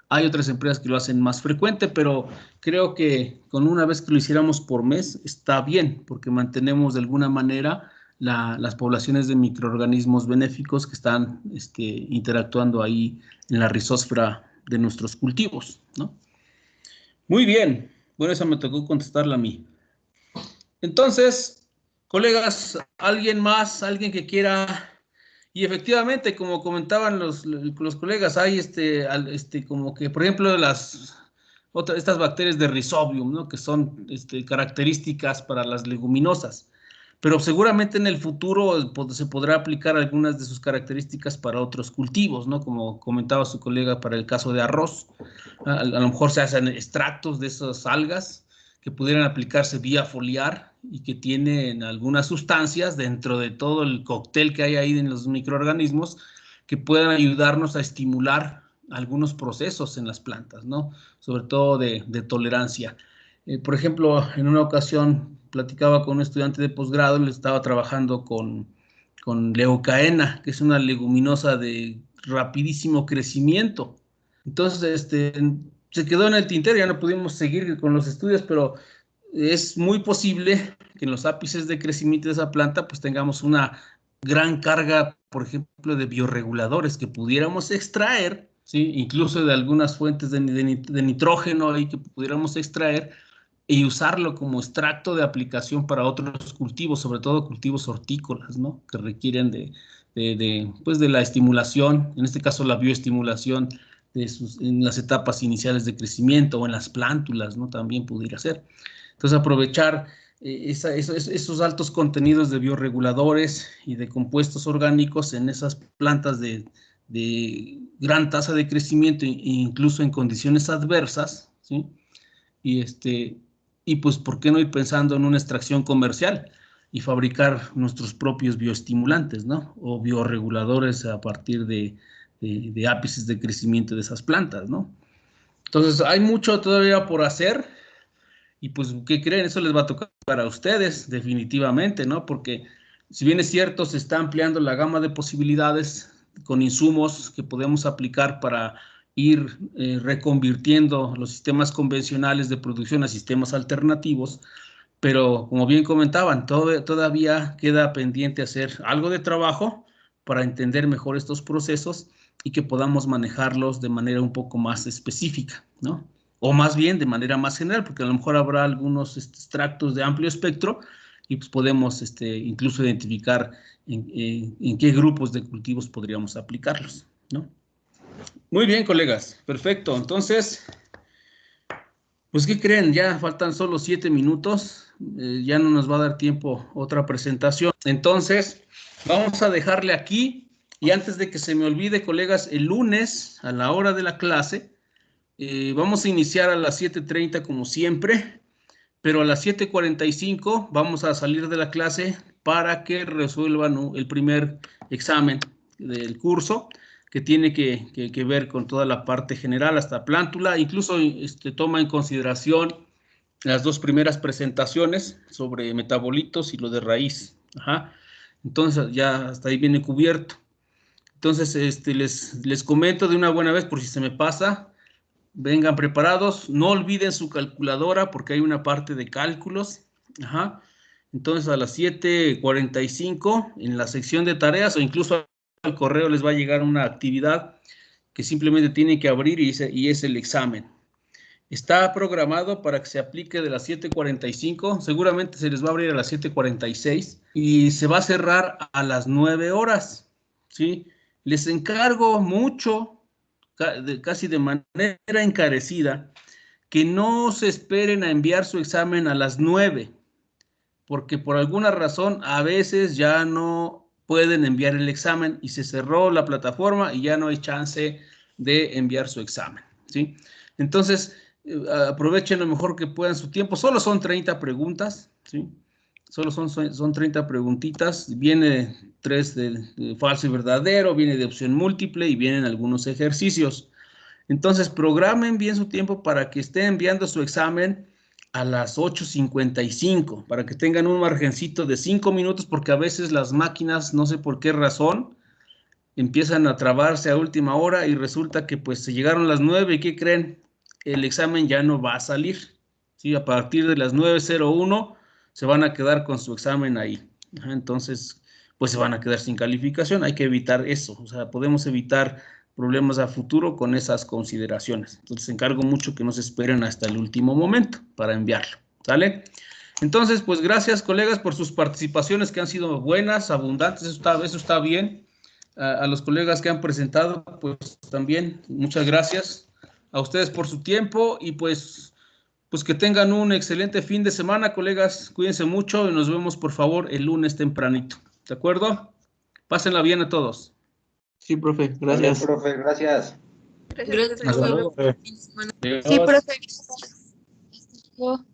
Hay otras empresas que lo hacen más frecuente, pero creo que con una vez que lo hiciéramos por mes está bien, porque mantenemos de alguna manera las poblaciones de microorganismos benéficos que están interactuando ahí en la rizósfera de nuestros cultivos, ¿no? Muy bien. Bueno, esa me tocó contestarla a mí. Entonces, colegas, ¿alguien más? ¿Alguien que quiera? Y efectivamente, como comentaban los colegas, hay como que, por ejemplo, estas bacterias de Rhizobium, ¿no? Que son características para las leguminosas. Pero seguramente en el futuro se podrá aplicar algunas de sus características para otros cultivos, ¿no? Como comentaba su colega para el caso de arroz. A lo mejor se hacen extractos de esas algas que pudieran aplicarse vía foliar y que tienen algunas sustancias dentro de todo el cóctel que hay ahí en los microorganismos que puedan ayudarnos a estimular algunos procesos en las plantas, ¿no? Sobre todo de tolerancia. Por ejemplo, en una ocasión platicaba con un estudiante de posgrado, le estaba trabajando con leucaena, que es una leguminosa de rapidísimo crecimiento. Entonces, se quedó en el tintero, ya no pudimos seguir con los estudios, pero es muy posible que en los ápices de crecimiento de esa planta pues tengamos una gran carga, por ejemplo, de bioreguladores que pudiéramos extraer, ¿sí? Incluso de algunas fuentes de nitrógeno ahí que pudiéramos extraer y usarlo como extracto de aplicación para otros cultivos, sobre todo cultivos hortícolas, ¿no? Que requieren pues de la estimulación, en este caso la bioestimulación en las etapas iniciales de crecimiento o en las plántulas, ¿no? También pudiera ser. Entonces, aprovechar esos altos contenidos de bioreguladores y de compuestos orgánicos en esas plantas de gran tasa de crecimiento, incluso en condiciones adversas, ¿sí? Y pues, ¿por qué no ir pensando en una extracción comercial y fabricar nuestros propios bioestimulantes, ¿no? O bioreguladores a partir de ápices de crecimiento de esas plantas, ¿no? Entonces, hay mucho todavía por hacer y pues, ¿qué creen? Eso les va a tocar a ustedes definitivamente, ¿no? Porque si bien es cierto, se está ampliando la gama de posibilidades con insumos que podemos aplicar para ir reconvirtiendo los sistemas convencionales de producción a sistemas alternativos, pero como bien comentaban, todavía queda pendiente hacer algo de trabajo para entender mejor estos procesos y que podamos manejarlos de manera un poco más específica, ¿no? O más bien de manera más general, porque a lo mejor habrá algunos extractos de amplio espectro y pues podemos incluso identificar en qué grupos de cultivos podríamos aplicarlos, ¿no? Muy bien, colegas, perfecto. Entonces, pues, ¿qué creen? Ya faltan solo 7 minutos, ya no nos va a dar tiempo otra presentación. Entonces, vamos a dejarle aquí y antes de que se me olvide, colegas, el lunes a la hora de la clase, vamos a iniciar a las 7:30 como siempre, pero a las 7:45 vamos a salir de la clase para que resuelvan el primer examen del curso, que tiene que ver con toda la parte general hasta plántula, incluso toma en consideración las 2 primeras presentaciones sobre metabolitos y lo de raíz. Ajá. Entonces ya hasta ahí viene cubierto. Entonces les comento de una buena vez por si se me pasa. Vengan preparados, no olviden su calculadora porque hay una parte de cálculos. Ajá. Entonces a las 7:45 en la sección de tareas o incluso al correo les va a llegar una actividad que simplemente tienen que abrir y es el examen. Está programado para que se aplique de las 7:45, seguramente se les va a abrir a las 7:46 y se va a cerrar a las 9 horas, ¿sí? Les encargo mucho, casi de manera encarecida, que no se esperen a enviar su examen a las 9, porque por alguna razón a veces ya no pueden enviar el examen y se cerró la plataforma y ya no hay chance de enviar su examen, ¿sí? Entonces, aprovechen lo mejor que puedan su tiempo. Solo son 30 preguntas, ¿sí? Solo son 30 preguntitas. Viene 3 de falso y verdadero, viene de opción múltiple y vienen algunos ejercicios. Entonces, programen bien su tiempo para que estén enviando su examen a las 8:55, para que tengan un margencito de 5 minutos, porque a veces las máquinas, no sé por qué razón, empiezan a trabarse a última hora y resulta que pues se llegaron las 9 y ¿qué creen? El examen ya no va a salir. ¿Sí? A partir de las 9:01 se van a quedar con su examen ahí. Entonces, pues se van a quedar sin calificación. Hay que evitar eso. O sea, podemos evitar problemas a futuro con esas consideraciones. Entonces, encargo mucho que no se esperen hasta el último momento para enviarlo. ¿Sale? Entonces, pues gracias, colegas, por sus participaciones que han sido buenas, abundantes. Eso está bien. A los colegas que han presentado, pues también muchas gracias a ustedes por su tiempo y pues que tengan un excelente fin de semana, colegas. Cuídense mucho y nos vemos, por favor, el lunes tempranito. ¿De acuerdo? Pásenla bien a todos. Sí, profe, Vale, gracias. profe, gracias. Gracias, Hasta luego. profe. Adiós. Sí, profe, gracias. Hasta luego.